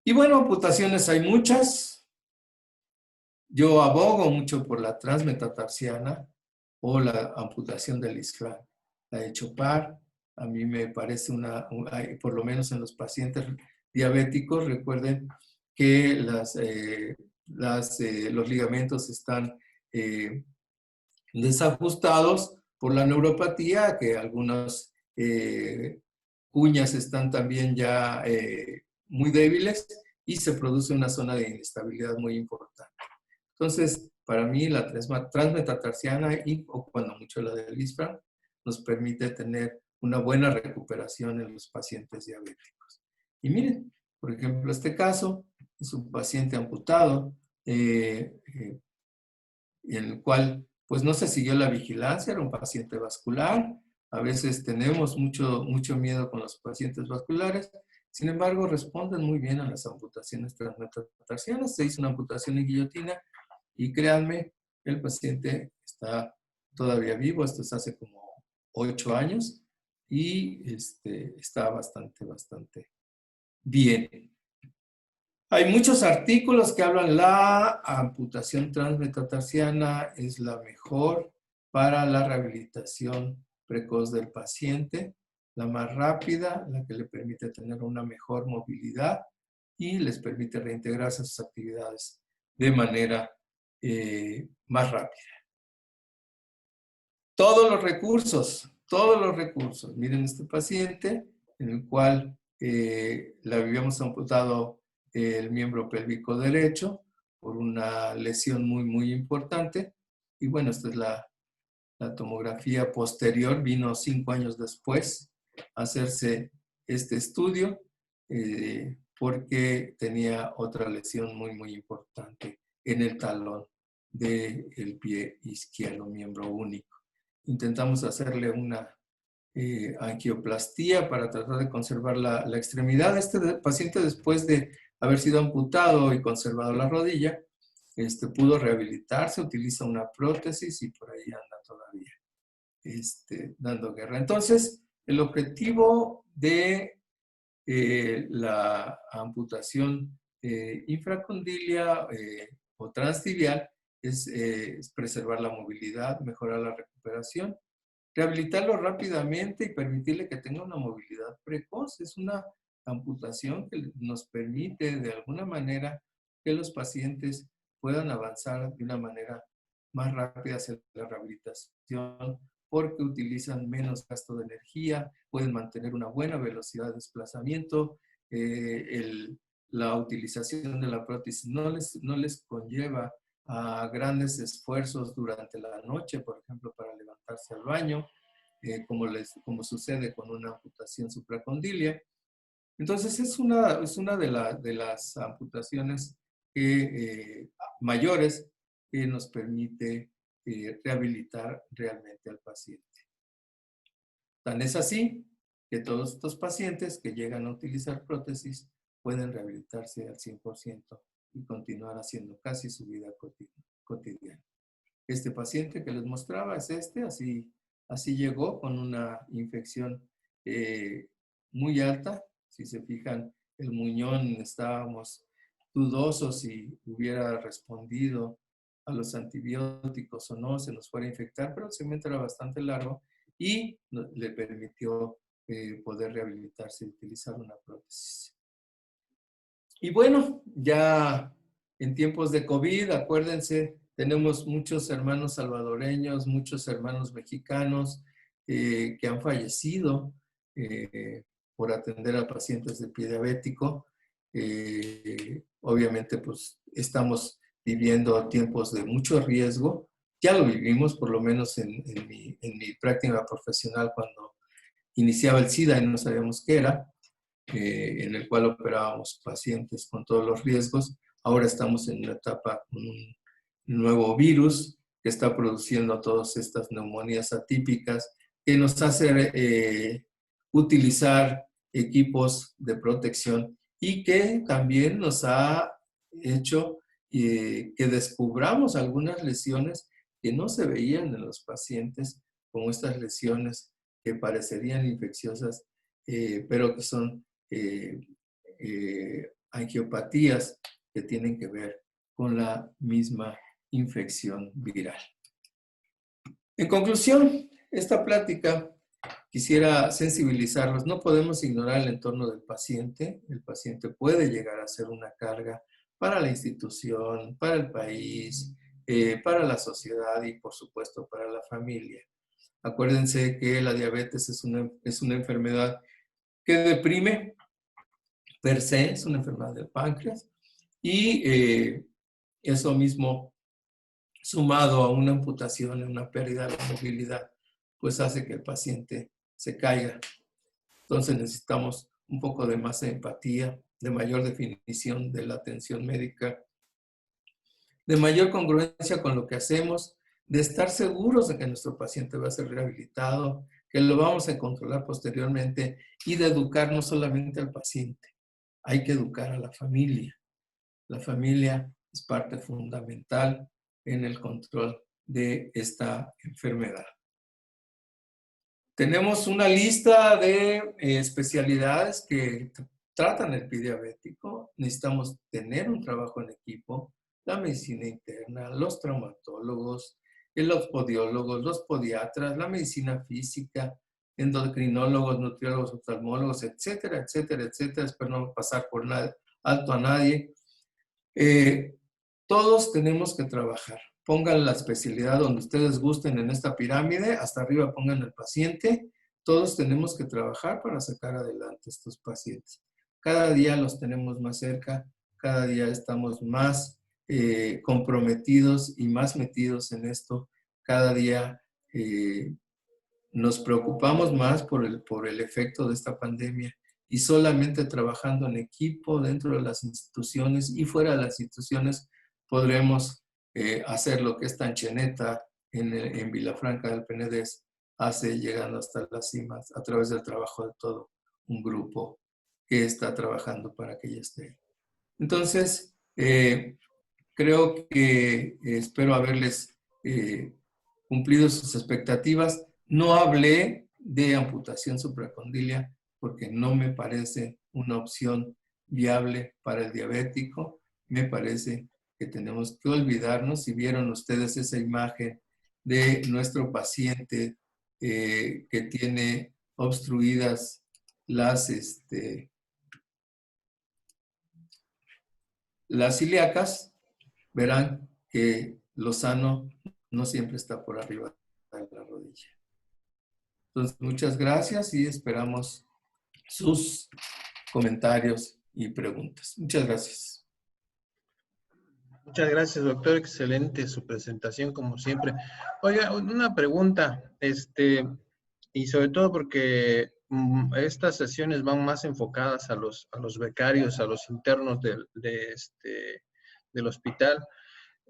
Speaker 2: Y bueno, amputaciones hay muchas. Yo abogo mucho por la transmetatarsiana o la amputación del isquion. La de Chopard, a mí me parece por lo menos en los pacientes diabéticos, recuerden que los ligamentos están desajustados por la neuropatía, que algunos uñas están también ya muy débiles y se produce una zona de inestabilidad muy importante. Entonces, para mí la transmetatarsiana o cuando mucho la del Lispram nos permite tener una buena recuperación en los pacientes diabéticos. Y miren, por ejemplo, este caso es un paciente amputado en el cual pues no se siguió la vigilancia, era un paciente vascular. A veces tenemos mucho miedo con los pacientes vasculares, sin embargo responden muy bien a las amputaciones transmetatarsianas. Se hizo una amputación en guillotina y créanme, el paciente está todavía vivo, esto es hace como 8 años y está bastante bien. Hay muchos artículos que hablan la amputación transmetatarsiana es la mejor para la rehabilitación precoz del paciente, la más rápida, la que le permite tener una mejor movilidad y les permite reintegrarse a sus actividades de manera más rápida. Todos los recursos. Miren este paciente en el cual le habíamos amputado el miembro pélvico derecho por una lesión muy importante. Y bueno, esta es la tomografía posterior, vino 5 años después a hacerse este estudio porque tenía otra lesión muy importante en el talón del pie izquierdo, miembro único. Intentamos hacerle una angioplastía para tratar de conservar la extremidad. Este paciente, después de haber sido amputado y conservado la rodilla, pudo rehabilitarse, utiliza una prótesis y por ahí anda todavía dando guerra. Entonces, el objetivo de la amputación infracondilia o transtibial es preservar la movilidad, mejorar la recuperación, rehabilitarlo rápidamente y permitirle que tenga una movilidad precoz. Es una amputación que nos permite de alguna manera que los pacientes puedan avanzar de una manera más rápida hacia la rehabilitación porque utilizan menos gasto de energía, pueden mantener una buena velocidad de desplazamiento, la utilización de la prótesis no les conlleva a grandes esfuerzos durante la noche, por ejemplo, para levantarse al baño, como sucede con una amputación supracondilia. Entonces, es una de las amputaciones mayores que nos permite rehabilitar realmente al paciente. Tan es así que todos estos pacientes que llegan a utilizar prótesis pueden rehabilitarse al 100% y continuar haciendo casi su vida cotidiana. Este paciente que les mostraba es así llegó con una infección muy alta. Si se fijan, el muñón estábamos dudosos si hubiera respondido a los antibióticos o no, se nos fuera a infectar, pero el segmento era bastante largo y le permitió poder rehabilitarse y utilizar una prótesis. Y bueno, ya en tiempos de COVID, acuérdense, tenemos muchos hermanos salvadoreños, muchos hermanos mexicanos que han fallecido por atender a pacientes de pie diabético. Obviamente, pues estamos viviendo tiempos de mucho riesgo. Ya lo vivimos, por lo menos en mi práctica profesional, cuando iniciaba el SIDA y no sabíamos qué era, en el cual operábamos pacientes con todos los riesgos. Ahora estamos en una etapa con un nuevo virus que está produciendo todas estas neumonías atípicas que nos hace utilizar equipos de protección y que también nos ha hecho que descubramos algunas lesiones que no se veían en los pacientes, como estas lesiones que parecerían infecciosas, pero que son angiopatías que tienen que ver con la misma infección viral. En conclusión, esta plática quisiera sensibilizarlos. No podemos ignorar el entorno del paciente. El paciente puede llegar a ser una carga para la institución, para el país, para la sociedad y, por supuesto, para la familia. Acuérdense que la diabetes es una enfermedad que deprime per se, es una enfermedad del páncreas, y eso mismo, sumado a una amputación, una pérdida de la movilidad, pues hace que el paciente se caiga. Entonces necesitamos un poco de más empatía, de mayor definición de la atención médica, de mayor congruencia con lo que hacemos, de estar seguros de que nuestro paciente va a ser rehabilitado, que lo vamos a controlar posteriormente, y de educar no solamente al paciente, hay que educar a la familia. La familia es parte fundamental en el control de esta enfermedad. Tenemos una lista de especialidades que tratan el pie diabético. Necesitamos tener un trabajo en equipo, la medicina interna, los traumatólogos, los podiólogos, los podiatras, la medicina física, endocrinólogos, nutriólogos, oftalmólogos, etcétera, etcétera, etcétera. Espero no pasar por alto a nadie. Todos tenemos que trabajar. Pongan la especialidad donde ustedes gusten en esta pirámide, hasta arriba pongan el paciente. Todos tenemos que trabajar para sacar adelante estos pacientes. Cada día los tenemos más cerca, cada día estamos más comprometidos y más metidos en esto. Cada día nos preocupamos más por el efecto de esta pandemia, y solamente trabajando en equipo dentro de las instituciones y fuera de las instituciones podremos hacer lo que esta Ancheneta en Vilafranca del Penedés hace, llegando hasta las cimas a través del trabajo de todo un grupo que está trabajando para que ella esté. Entonces, creo que espero haberles cumplido sus expectativas. No hablé de amputación supracondílea porque no me parece una opción viable para el diabético. Me parece que tenemos que olvidarnos. Si vieron ustedes esa imagen de nuestro paciente que tiene obstruidas las ilíacas, verán que lo sano no siempre está por arriba de la rodilla. Entonces, muchas gracias y esperamos sus comentarios y preguntas. Muchas gracias.
Speaker 1: Muchas gracias, doctor. Excelente su presentación, como siempre. Oiga, una pregunta, y sobre todo porque estas sesiones van más enfocadas a los becarios, a los internos del hospital.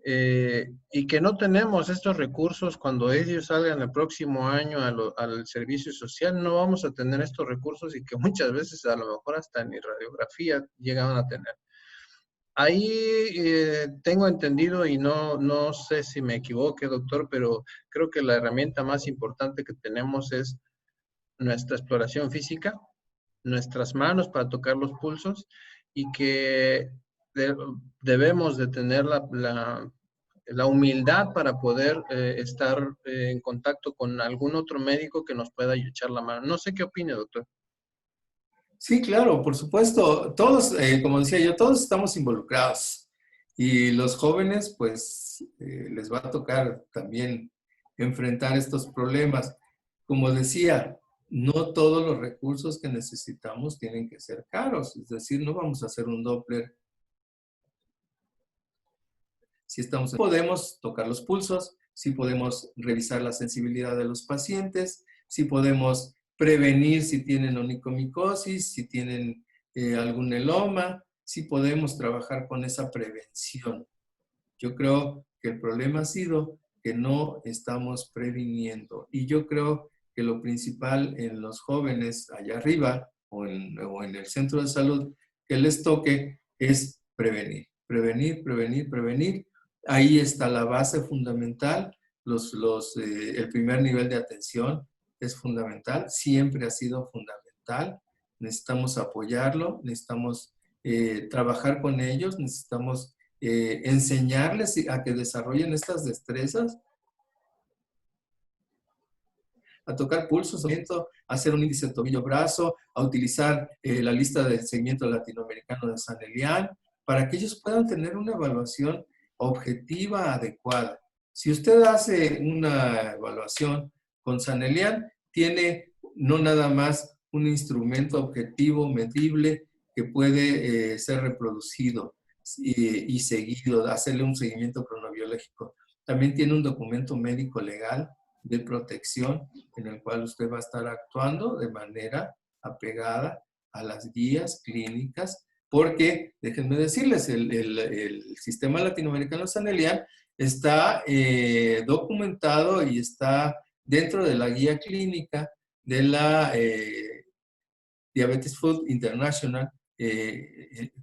Speaker 1: Y que no tenemos estos recursos cuando ellos salgan el próximo año al servicio social, no vamos a tener estos recursos, y que muchas veces a lo mejor hasta ni radiografía llegan a tener. Ahí tengo entendido, y no sé si me equivoque, doctor, pero creo que la herramienta más importante que tenemos es nuestra exploración física, nuestras manos para tocar los pulsos, y que debemos de tener la humildad para poder estar en contacto con algún otro médico que nos pueda echar la mano. No sé qué opina, doctor.
Speaker 2: Sí, claro, por supuesto. Todos, como decía yo, todos estamos involucrados. Y los jóvenes, pues, les va a tocar también enfrentar estos problemas. Como decía, no todos los recursos que necesitamos tienen que ser caros. Es decir, no vamos a hacer un Doppler. Podemos tocar los pulsos, sí podemos revisar la sensibilidad de los pacientes, sí podemos prevenir si tienen onicomicosis, si tienen algún heloma, sí podemos trabajar con esa prevención. Yo creo que el problema ha sido que no estamos previniendo, y yo creo que lo principal en los jóvenes allá arriba o en el centro de salud que les toque es prevenir, prevenir, prevenir, prevenir. Ahí está la base fundamental. El primer nivel de atención es fundamental, siempre ha sido fundamental. Necesitamos apoyarlo, necesitamos trabajar con ellos, necesitamos enseñarles a que desarrollen estas destrezas, a tocar pulsos, a hacer un índice tobillo-brazo, a utilizar la lista de seguimiento latinoamericano de San Elian, para que ellos puedan tener una evaluación objetiva, adecuada. Si usted hace una evaluación con San Elian, tiene no nada más un instrumento objetivo, medible, que puede ser reproducido y seguido, hacerle un seguimiento cronobiológico. También tiene un documento médico legal de protección en el cual usted va a estar actuando de manera apegada a las guías clínicas, porque, déjenme decirles, el sistema latinoamericano Sanelian está documentado y está dentro de la guía clínica de la Diabetes Food International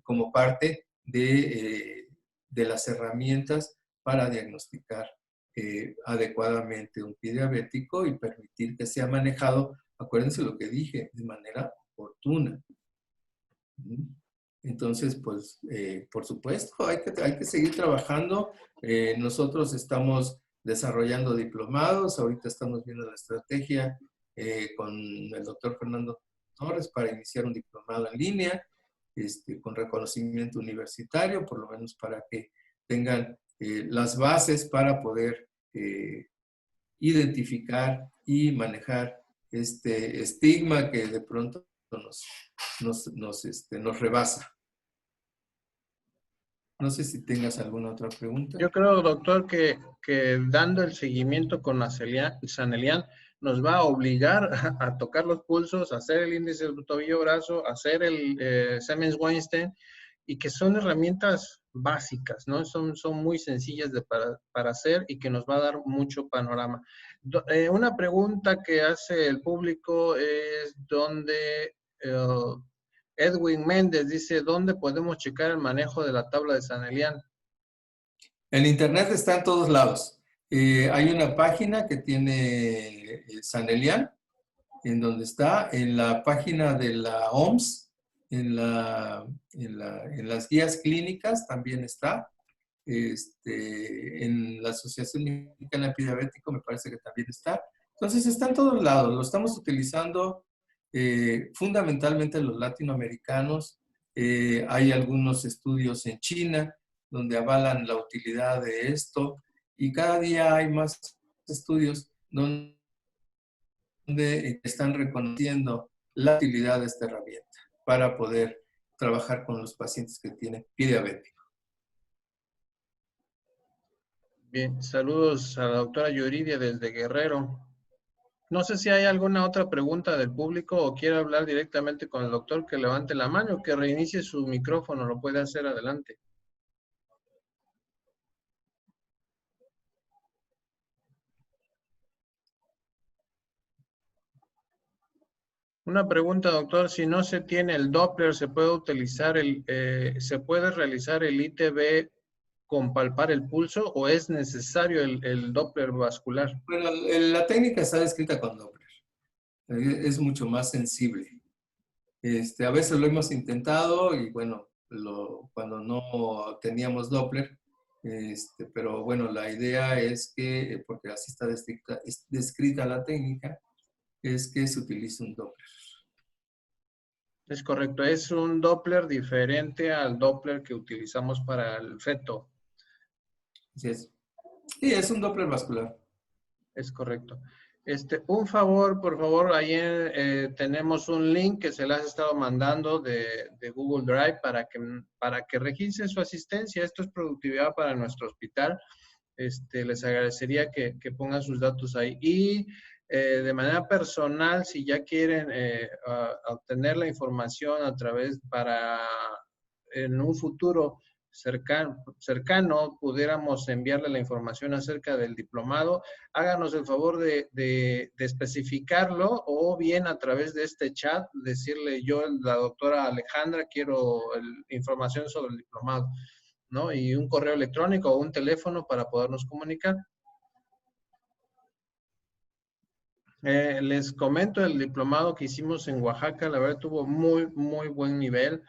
Speaker 2: como parte de las herramientas para diagnosticar adecuadamente un pie diabético y permitir que sea manejado, acuérdense lo que dije, de manera oportuna. Entonces, pues, por supuesto, hay que seguir trabajando. Nosotros estamos desarrollando diplomados, ahorita estamos viendo la estrategia con el doctor Fernando Torres para iniciar un diplomado en línea, con reconocimiento universitario, por lo menos para que tengan las bases para poder identificar y manejar este estigma que de pronto nos rebasa. No sé si tengas alguna otra pregunta.
Speaker 1: Yo creo, doctor, que dando el seguimiento con la Sanelian nos va a obligar a tocar los pulsos, a hacer el índice del tobillo-brazo, a hacer el Siemens-Weinstein, y que son herramientas básicas, ¿no? Son muy sencillas para hacer y que nos va a dar mucho panorama. Una pregunta que hace el público es ¿dónde... Edwin Méndez dice, ¿dónde podemos checar el manejo de la tabla de Sanelian?
Speaker 2: El internet está en todos lados. Hay una página que tiene Sanelian, en donde está, en la página de la OMS, en las guías clínicas también está. En la Asociación Mexicana de Diabético me parece que también está. Entonces está en todos lados. Lo estamos utilizando fundamentalmente los latinoamericanos. Hay algunos estudios en China donde avalan la utilidad de esto y cada día hay más estudios donde están reconociendo la utilidad de esta herramienta para poder trabajar con los pacientes que tienen pie diabético.
Speaker 1: Bien, saludos a la doctora Yuridia desde Guerrero. No sé si hay alguna otra pregunta del público o quiere hablar directamente con el doctor, que levante la mano o que reinicie su micrófono, lo puede hacer adelante. Una pregunta, doctor, si no se tiene el Doppler, ¿se puede utilizar se puede realizar el ITB con palpar el pulso o es necesario el Doppler vascular?
Speaker 2: Bueno, la técnica está descrita con Doppler. Es mucho más sensible. A veces lo hemos intentado y bueno, cuando no teníamos Doppler, pero bueno, la idea es que, porque así está descrita la técnica, es que se utilice un Doppler.
Speaker 1: Es correcto, es un Doppler diferente al Doppler que utilizamos para el feto.
Speaker 2: Así es. Sí, es un Doppler vascular.
Speaker 1: Es correcto. Un favor, por favor, ahí tenemos un link que se les ha estado mandando de Google Drive para que registren su asistencia. Esto es productividad para nuestro hospital. Les agradecería que pongan sus datos ahí. Y de manera personal, si ya quieren obtener la información a través en un futuro cercano, pudiéramos enviarle la información acerca del diplomado, háganos el favor de especificarlo o bien a través de este chat, decirle yo, la doctora Alejandra, quiero información sobre el diplomado, ¿no? Y un correo electrónico o un teléfono para podernos comunicar. Les comento el diplomado que hicimos en Oaxaca, la verdad tuvo muy, muy buen nivel.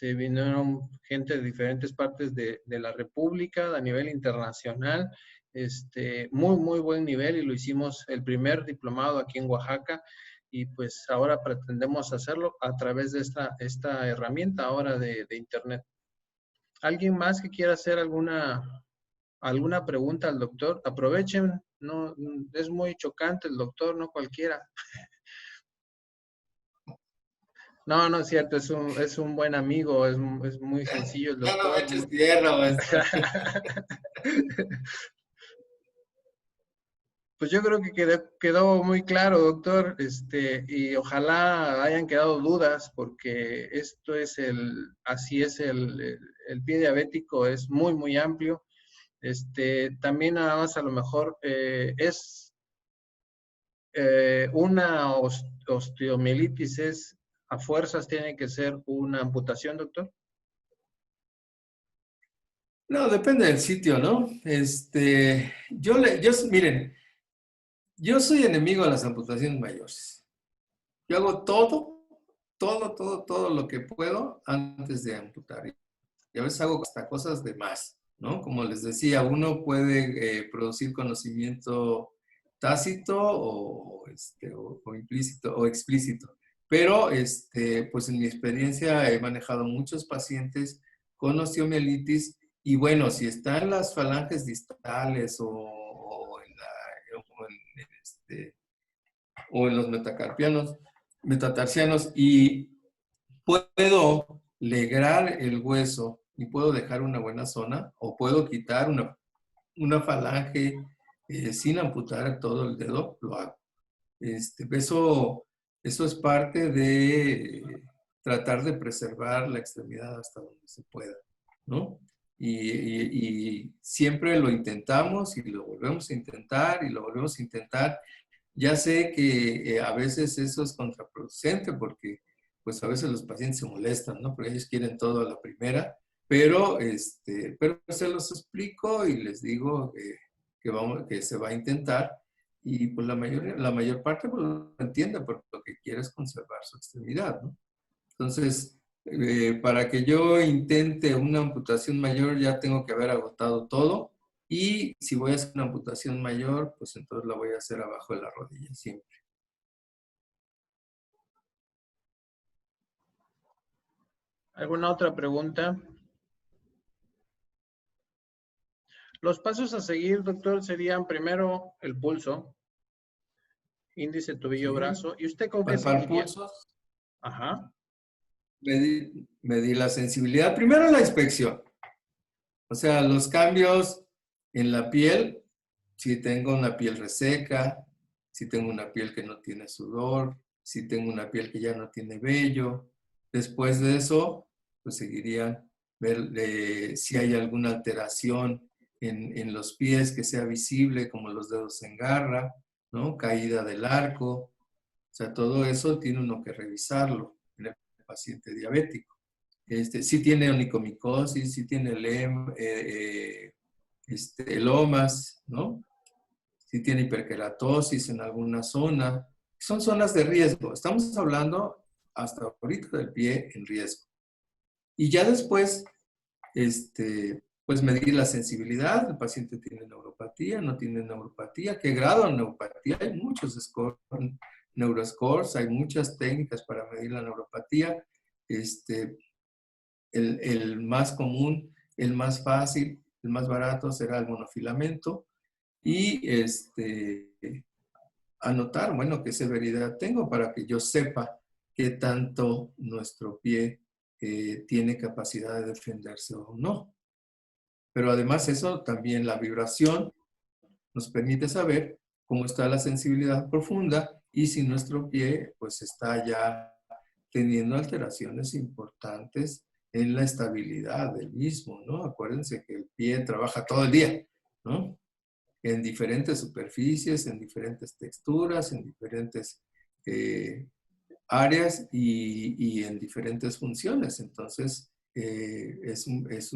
Speaker 1: Vinieron gente de diferentes partes de la República a nivel internacional. Muy, muy buen nivel y lo hicimos el primer diplomado aquí en Oaxaca y pues ahora pretendemos hacerlo a través de esta herramienta ahora de Internet. ¿Alguien más que quiera hacer alguna pregunta al doctor? Aprovechen, no, es muy chocante el doctor, no cualquiera. No, no es cierto, es un buen amigo, es muy sencillo el
Speaker 2: Ya no me
Speaker 1: doctor.
Speaker 2: eches tierra, maestro.
Speaker 1: Pues yo creo que quedó muy claro, doctor, y ojalá hayan quedado dudas, porque esto es así es el pie diabético, es muy, muy amplio. También nada más a lo mejor es una osteomielitis, a fuerzas tiene que ser una amputación, doctor.
Speaker 2: No, depende del sitio, ¿no? Miren, yo soy enemigo de las amputaciones mayores. Yo hago todo lo que puedo antes de amputar. Y a veces hago hasta cosas de más, ¿no? Como les decía, uno puede producir conocimiento tácito o implícito o explícito. Pero, pues en mi experiencia he manejado muchos pacientes con osteomielitis y bueno, si están las falanges distales o en los metatarsianos y puedo legrar el hueso y puedo dejar una buena zona o puedo quitar una falange sin amputar todo el dedo, lo hago. Eso es parte de tratar de preservar la extremidad hasta donde se pueda, ¿no? Y siempre lo intentamos y lo volvemos a intentar y lo volvemos a intentar. Ya sé que a veces eso es contraproducente porque pues a veces los pacientes se molestan, ¿no? Porque ellos quieren todo a la primera, pero se los explico y les digo que se va a intentar y pues la mayor parte pues, lo entiende porque lo que quiere es conservar su extremidad, ¿no? Entonces, para que yo intente una amputación mayor ya tengo que haber agotado todo y si voy a hacer una amputación mayor, pues entonces la voy a hacer abajo de la rodilla siempre.
Speaker 1: ¿Alguna otra pregunta? Los pasos a seguir, doctor, serían primero el pulso, índice, tobillo,
Speaker 2: ¿Sí?
Speaker 1: brazo. ¿Y usted con qué
Speaker 2: Palpar
Speaker 1: seguiría?
Speaker 2: pulsos,
Speaker 1: Ajá.
Speaker 2: medir la sensibilidad. Primero la inspección. O sea, los cambios en la piel, si tengo una piel reseca, si tengo una piel que no tiene sudor, si tengo una piel que ya no tiene vello. Después de eso, pues seguiría ver si hay alguna alteración en los pies que sea visible, como los dedos en garra, ¿no? Caída del arco. O sea, todo eso tiene uno que revisarlo en el paciente diabético. Sí tiene onicomicosis, sí tiene elomas, ¿no? Sí tiene hiperkeratosis en alguna zona. Son zonas de riesgo. Estamos hablando hasta ahorita del pie en riesgo. Y ya después, pues medir la sensibilidad. El paciente tiene neuropatía, no tiene neuropatía. ¿Qué grado de neuropatía? Hay muchos neuroscores, hay muchas técnicas para medir la neuropatía. El más común, el más fácil, el más barato será el monofilamento y anotar, bueno, qué severidad tengo para que yo sepa qué tanto nuestro pie tiene capacidad de defenderse o no. Pero además eso, también la vibración nos permite saber cómo está la sensibilidad profunda y si nuestro pie pues está ya teniendo alteraciones importantes en la estabilidad del mismo, ¿no? Acuérdense que el pie trabaja todo el día, ¿no? En diferentes superficies, en diferentes texturas, en diferentes áreas y en diferentes funciones. Entonces, es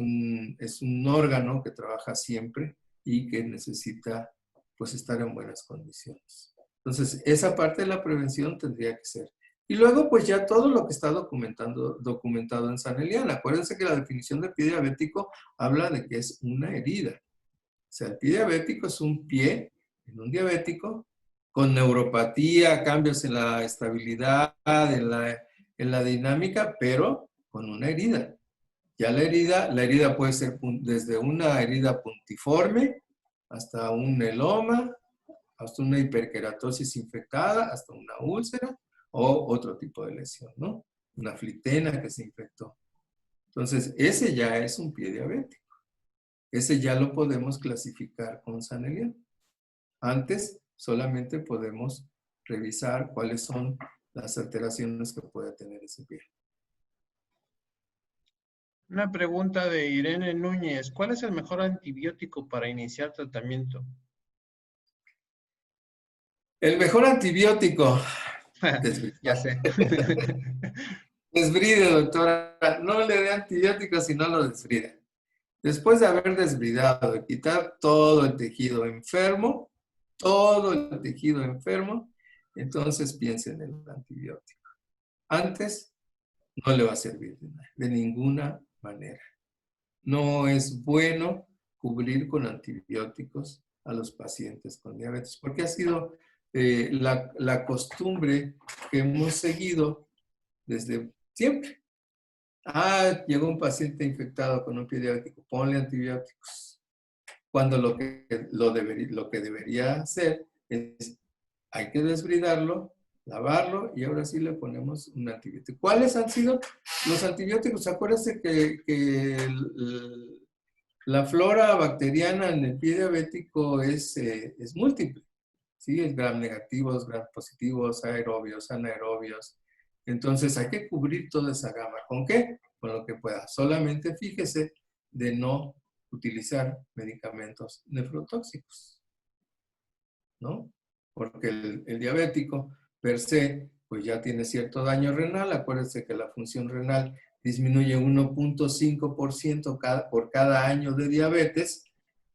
Speaker 2: un órgano que trabaja siempre y que necesita pues estar en buenas condiciones. Entonces, esa parte de la prevención tendría que ser. Y luego, pues ya todo lo que está documentado en San Eliana. Acuérdense que la definición de pie diabético habla de que es una herida. O sea, el pie diabético es un pie en un diabético con neuropatía, cambios en la estabilidad, en la dinámica, pero con una herida. Ya la herida puede ser desde una herida puntiforme hasta un meloma, hasta una hiperkeratosis infectada, hasta una úlcera o otro tipo de lesión, ¿no? una flitena que se infectó. Entonces, ese ya es un pie diabético. Ese ya lo podemos clasificar con San-Elian. Antes solamente podemos revisar cuáles son las alteraciones que puede tener ese pie.
Speaker 1: Una pregunta de Irene Núñez. ¿Cuál es el mejor antibiótico para iniciar tratamiento?
Speaker 2: El mejor antibiótico.
Speaker 1: Ya sé.
Speaker 2: Desbride, doctora. No le dé antibióticos si no lo desbrida. Después de haber desbridado, de quitar todo el tejido enfermo, entonces piense en el antibiótico. Antes no le va a servir de ninguna manera. No es bueno cubrir con antibióticos a los pacientes con diabetes, porque ha sido la costumbre que hemos seguido desde siempre. Llegó un paciente infectado con un pie diabético, ponle antibióticos. Cuando lo que debería hacer es, hay que desbridarlo, lavarlo y ahora sí le ponemos un antibiótico. ¿Cuáles han sido los antibióticos? Acuérdense que la flora bacteriana en el pie diabético es múltiple. ¿Sí? Es gram negativos, gram positivos, aerobios, anaerobios. Entonces hay que cubrir toda esa gama. ¿Con qué? Con lo que pueda. Solamente fíjese de no utilizar medicamentos nefrotóxicos, ¿no? Porque el diabético per se, pues ya tiene cierto daño renal. Acuérdense que la función renal disminuye 1.5% por cada año de diabetes.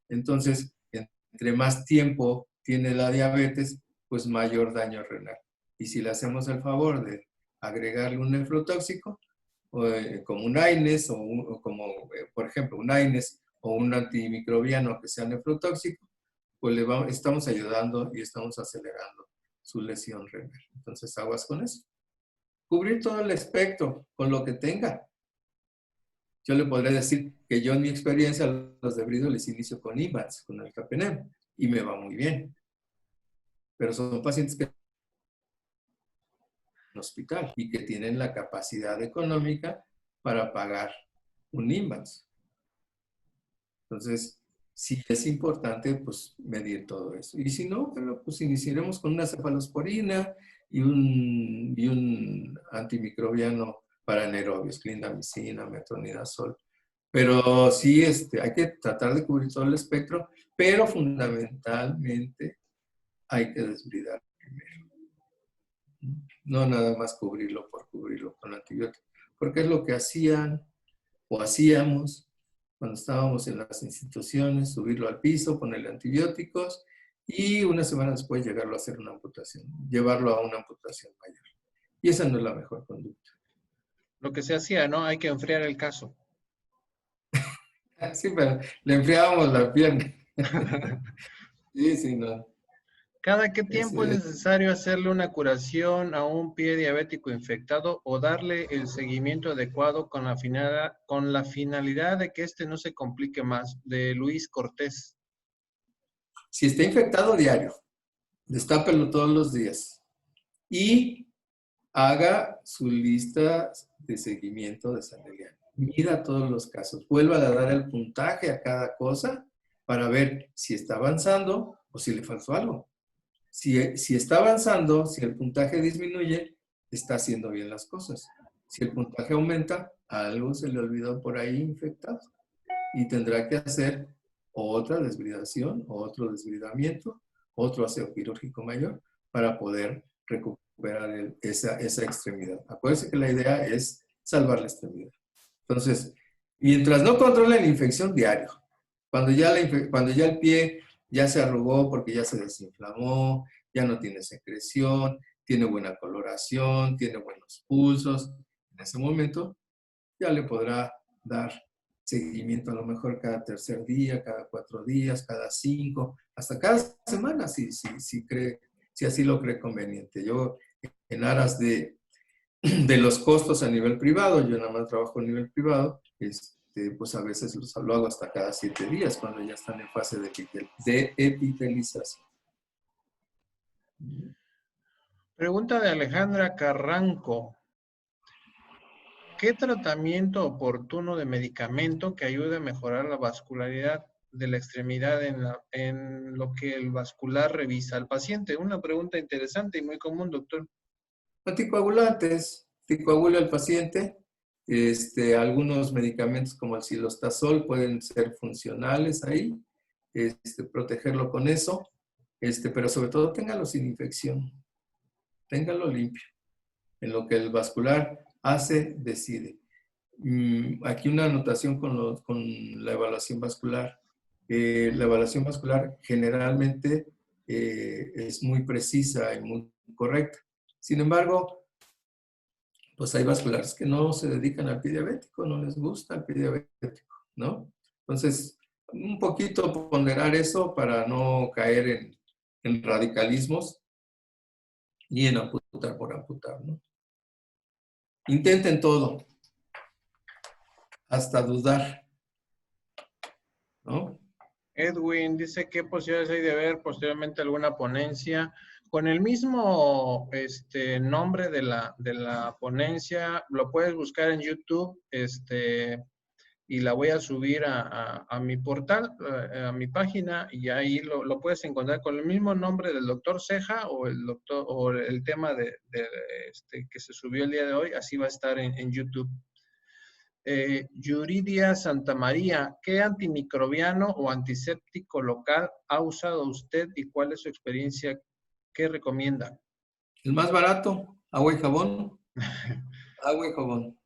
Speaker 2: Entonces, entre más tiempo tiene la diabetes, pues mayor daño renal. Y si le hacemos el favor de agregarle un nefrotóxico, como un AINES, por ejemplo, un AINES o un antimicrobiano que sea nefrotóxico, pues estamos ayudando y estamos acelerando su lesión renal. Entonces, aguas con eso. Cubrir todo el espectro con lo que tenga. Yo le podría decir que yo en mi experiencia los debridos les inicio con IMAX, con el Capenem, y me va muy bien. Pero son pacientes que en el hospital y que tienen la capacidad económica para pagar un IMAX. Entonces, sí es importante pues medir todo eso. Y si no, pues iniciaremos con una cefalosporina y un antimicrobiano para anaerobios, clindamicina, metronidazol. Pero sí, hay que tratar de cubrir todo el espectro, pero fundamentalmente hay que desbridar primero. No nada más cubrirlo por cubrirlo con antibióticos. Porque es lo que hacían o hacíamos cuando estábamos en las instituciones, subirlo al piso, ponerle antibióticos y una semana después llegarlo a hacer una amputación, llevarlo a una amputación mayor. Y esa no es la mejor conducta.
Speaker 1: Lo que se hacía, ¿no? Hay que enfriar el caso.
Speaker 2: Sí, pero le enfriábamos la pierna. Sí, sí, no.
Speaker 1: ¿Cada qué tiempo es necesario hacerle una curación a un pie diabético infectado o darle el seguimiento adecuado con la finalidad de que éste no se complique más? De Luis Cortés.
Speaker 2: Si está infectado diario, destápelo todos los días y haga su lista de seguimiento de San-Elian. Mida todos los casos. Vuelva a dar el puntaje a cada cosa para ver si está avanzando o si le faltó algo. Si está avanzando, si el puntaje disminuye, está haciendo bien las cosas. Si el puntaje aumenta, algo se le olvidó por ahí infectado y tendrá que hacer otra desbridación, otro desbridamiento, otro aseo quirúrgico mayor para poder recuperar esa extremidad. Acuérdense que la idea es salvar la extremidad. Entonces, mientras no controle la infección diario, cuando ya el pie ya se arrugó porque ya se desinflamó, ya no tiene secreción, tiene buena coloración, tiene buenos pulsos, en ese momento ya le podrá dar seguimiento a lo mejor cada tercer día, cada 4 días, cada 5, hasta cada semana, si así lo cree conveniente. Yo, en aras de los costos a nivel privado, yo nada más trabajo a nivel privado, pues a veces lo hago hasta cada 7 días, cuando ya están en fase de epitelización.
Speaker 1: Pregunta de Alejandra Carranco. ¿Qué tratamiento oportuno de medicamento que ayude a mejorar la vascularidad de la extremidad en lo que el vascular revisa al paciente? Una pregunta interesante y muy común, doctor.
Speaker 2: Anticoagulantes, anticoagula al paciente. Algunos medicamentos como el cilostazol pueden ser funcionales ahí, protegerlo con eso, pero sobre todo téngalo sin infección, téngalo limpio. En lo que el vascular hace, decide. Aquí una anotación con la evaluación vascular. La evaluación vascular generalmente es muy precisa y muy correcta. Sin embargo, pues hay vasculares que no se dedican al pie diabético, no les gusta el pie diabético, ¿no? Entonces, un poquito ponderar eso para no caer en radicalismos y en amputar por amputar, ¿no? Intenten todo, hasta dudar, ¿no?
Speaker 1: Edwin dice qué posibilidades hay de ver posteriormente alguna ponencia con el mismo nombre de la ponencia. Lo puedes buscar en YouTube y la voy a subir a mi portal, a mi página, y ahí lo puedes encontrar con el mismo nombre del doctor Ceja o el tema que se subió el día de hoy. Así va a estar en YouTube. Yuridia Santamaría, ¿qué antimicrobiano o antiséptico local ha usado usted y cuál es su experiencia? ¿Qué recomienda?
Speaker 2: El más barato, agua y jabón. Agua y jabón.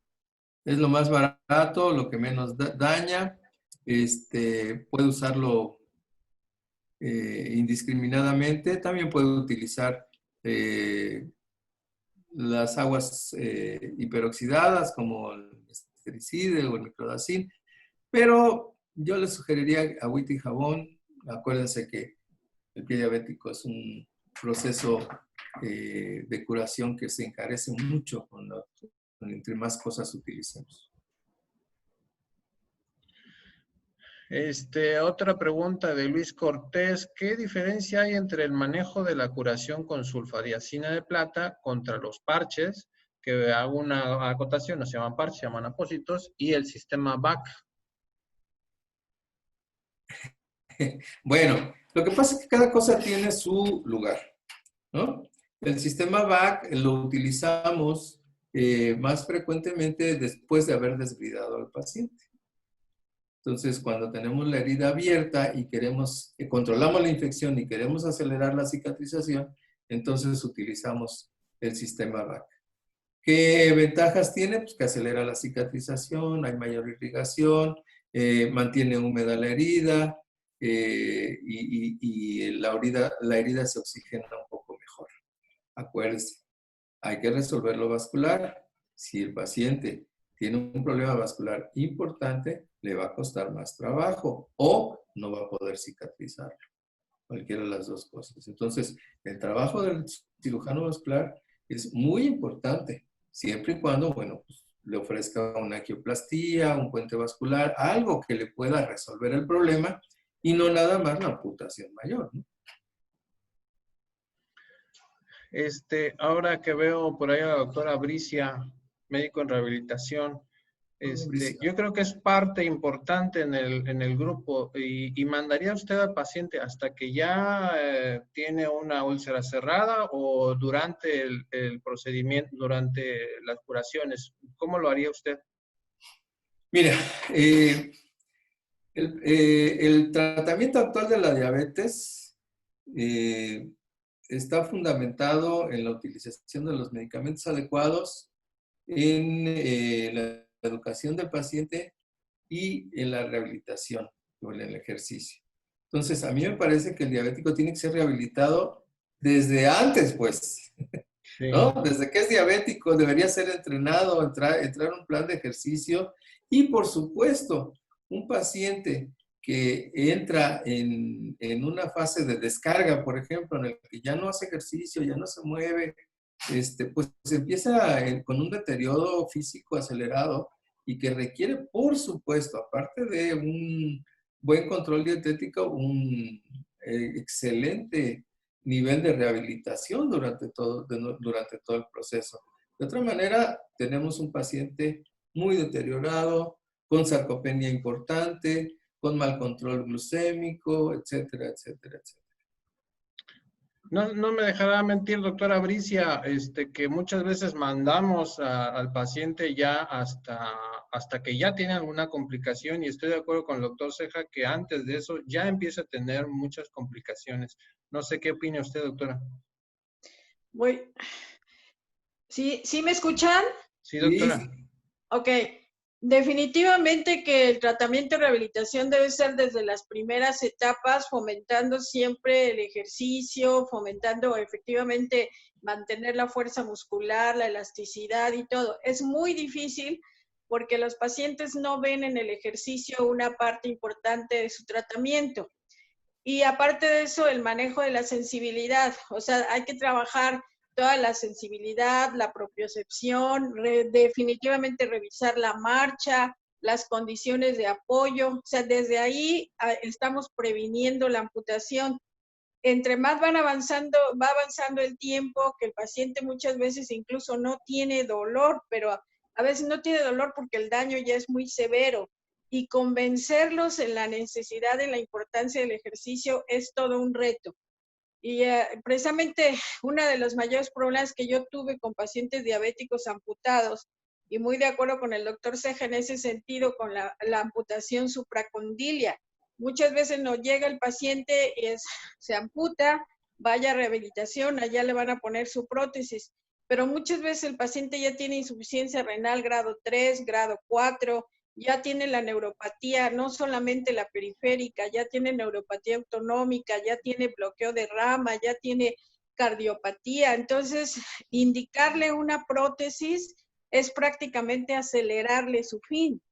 Speaker 2: Es lo más barato, lo que menos daña. Puede usarlo indiscriminadamente. También puede utilizar las aguas hiperoxidadas como el estericide o el microdacin, pero yo les sugeriría agüita y jabón. Acuérdense que el pie diabético es un proceso de curación que se encarece mucho entre más cosas utilicemos.
Speaker 1: Otra pregunta de Luis Cortés. ¿Qué diferencia hay entre el manejo de la curación con sulfadiazina de plata contra los parches, que hago una acotación, no se llaman parches, se llaman apósitos, y el sistema BAC?
Speaker 2: Bueno, lo que pasa es que cada cosa tiene su lugar, ¿no? El sistema BAC lo utilizamos más frecuentemente después de haber desbridado al paciente. Entonces, cuando tenemos la herida abierta y controlamos la infección y queremos acelerar la cicatrización, entonces utilizamos el sistema BAC. ¿Qué ventajas tiene? Pues que acelera la cicatrización, hay mayor irrigación, mantiene húmeda la herida y la herida se oxigena un poco mejor. Acuérdense, hay que resolver lo vascular. Si el paciente tiene un problema vascular importante, le va a costar más trabajo o no va a poder cicatrizarlo. Cualquiera de las dos cosas. Entonces, el trabajo del cirujano vascular es muy importante, siempre y cuando, bueno, pues, le ofrezca una angioplastía, un puente vascular, algo que le pueda resolver el problema y no nada más la amputación mayor, ¿no?
Speaker 1: Ahora que veo por ahí a la doctora Bricia, médico en rehabilitación, yo creo que es parte importante en el grupo y mandaría usted al paciente hasta que ya tiene una úlcera cerrada o durante el procedimiento, durante las curaciones. ¿Cómo lo haría usted?
Speaker 2: Mira, el tratamiento actual de la diabetes está fundamentado en la utilización de los medicamentos adecuados, en la educación del paciente y en la rehabilitación o en el ejercicio. Entonces, a mí me parece que el diabético tiene que ser rehabilitado desde antes, pues,
Speaker 1: Sí.
Speaker 2: ¿no? Desde que es diabético debería ser entrenado, entrar en un plan de ejercicio y, por supuesto, un paciente que entra en una fase de descarga, por ejemplo, en el que ya no hace ejercicio, ya no se mueve, pues empieza con un deterioro físico acelerado y que requiere, por supuesto, aparte de un buen control dietético, un excelente nivel de rehabilitación durante todo el proceso. De otra manera, tenemos un paciente muy deteriorado, con sarcopenia importante, con mal control glucémico, etcétera, etcétera, etcétera.
Speaker 1: No me dejará mentir, doctora Bricia, que muchas veces mandamos al paciente ya hasta que ya tiene alguna complicación, y estoy de acuerdo con el doctor Ceja que antes de eso ya empieza a tener muchas complicaciones. No sé qué opina usted, doctora.
Speaker 3: ¿Sí me escuchan?
Speaker 1: Sí, doctora.
Speaker 3: Ok. Definitivamente que el tratamiento de rehabilitación debe ser desde las primeras etapas, fomentando siempre el ejercicio, fomentando efectivamente mantener la fuerza muscular, la elasticidad y todo. Es muy difícil porque los pacientes no ven en el ejercicio una parte importante de su tratamiento. Y aparte de eso, el manejo de la sensibilidad. O sea, hay que trabajar toda la sensibilidad, la propiocepción, definitivamente revisar la marcha, las condiciones de apoyo. O sea, desde ahí estamos previniendo la amputación. Entre más va avanzando el tiempo, que el paciente muchas veces incluso no tiene dolor, pero a veces no tiene dolor porque el daño ya es muy severo. Y convencerlos en la necesidad y la importancia del ejercicio es todo un reto. Y precisamente uno de los mayores problemas que yo tuve con pacientes diabéticos amputados, y muy de acuerdo con el doctor Ceja en ese sentido, con la amputación supracondilia. Muchas veces no llega el paciente, se amputa, vaya a rehabilitación, allá le van a poner su prótesis, pero muchas veces el paciente ya tiene insuficiencia renal grado 3, grado 4, ya tiene la neuropatía, no solamente la periférica, ya tiene neuropatía autonómica, ya tiene bloqueo de rama, ya tiene cardiopatía. Entonces, indicarle una prótesis es prácticamente acelerarle su fin.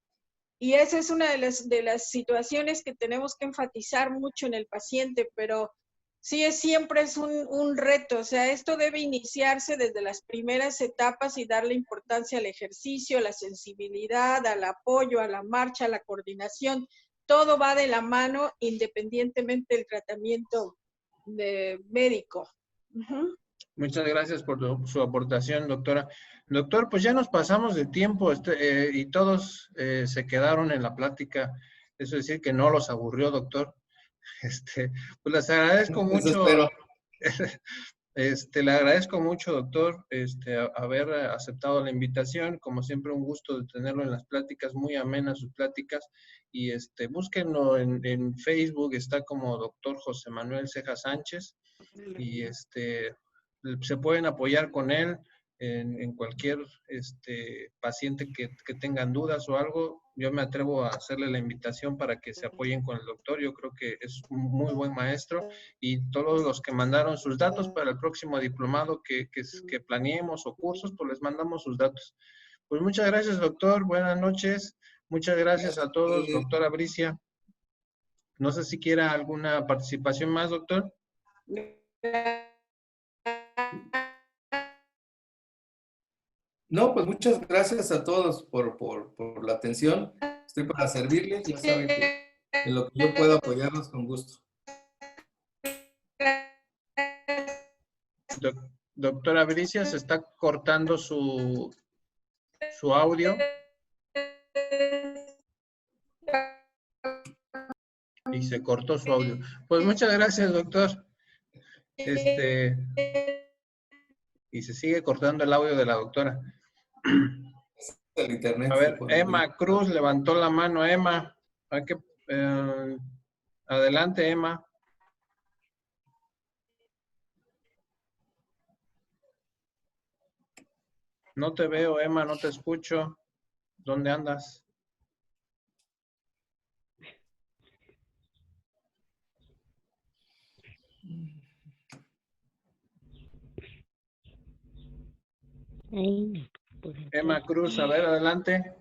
Speaker 3: Y esa es una de las situaciones que tenemos que enfatizar mucho en el paciente, pero sí siempre es un reto. O sea, esto debe iniciarse desde las primeras etapas y darle importancia al ejercicio, a la sensibilidad, al apoyo, a la marcha, a la coordinación. Todo va de la mano independientemente del tratamiento médico.
Speaker 1: Muchas gracias por su aportación, doctora. Doctor, pues ya nos pasamos de tiempo y todos se quedaron en la plática. Eso es decir, que no los aburrió, doctor. Pues les agradezco mucho. Le agradezco mucho, doctor, haber aceptado la invitación. Como siempre, un gusto de tenerlo en las pláticas, muy amenas sus pláticas. Y búsquenlo en Facebook, está como doctor José Manuel Ceja Sánchez. Y se pueden apoyar con él en cualquier paciente que tengan dudas o algo. Yo me atrevo a hacerle la invitación para que se apoyen con el doctor. Yo creo que es un muy buen maestro, y todos los que mandaron sus datos para el próximo diplomado que planeemos o cursos, pues les mandamos sus datos. Pues muchas gracias, doctor. Buenas noches. Muchas gracias a todos, doctora Bricia. No sé si quiera alguna participación más, doctor.
Speaker 2: No, pues muchas gracias a todos por la atención. Estoy para servirles, ya saben que en lo que yo pueda apoyarlos con gusto.
Speaker 1: Doctora Bricia, se está cortando su audio. Y se cortó su audio. Pues muchas gracias, doctor. Y se sigue cortando el audio de la doctora.
Speaker 2: El internet
Speaker 1: A ver, Emma Cruz levantó la mano. Emma, adelante, Emma. No te veo, Emma, no te escucho. ¿Dónde andas? Emma Cruz, a ver, adelante.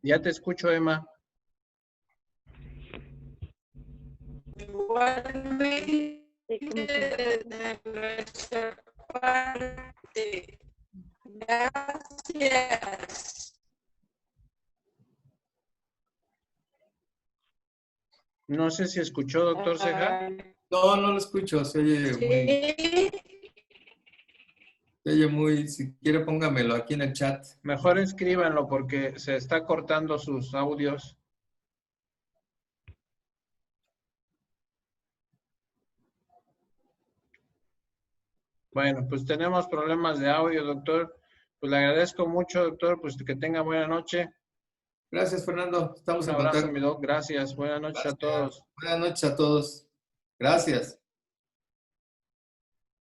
Speaker 1: Ya te escucho, Emma.
Speaker 3: Igualmente, de nuestra parte. Gracias.
Speaker 1: No sé si escuchó, doctor Ceja.
Speaker 2: No, no lo escucho, se oye muy... Oye, muy, si quiere póngamelo aquí en el chat.
Speaker 1: Mejor escríbanlo porque se está cortando sus audios. Bueno, pues tenemos problemas de audio, doctor. Pues le agradezco mucho, doctor, pues que tenga buena noche.
Speaker 2: Gracias, Fernando. Estamos
Speaker 1: Un
Speaker 2: en
Speaker 1: abrazo,
Speaker 2: contacto.
Speaker 1: mi doc. Gracias. Buenas noches a
Speaker 2: Gracias.
Speaker 1: todos.
Speaker 2: Buenas noches a todos. Gracias.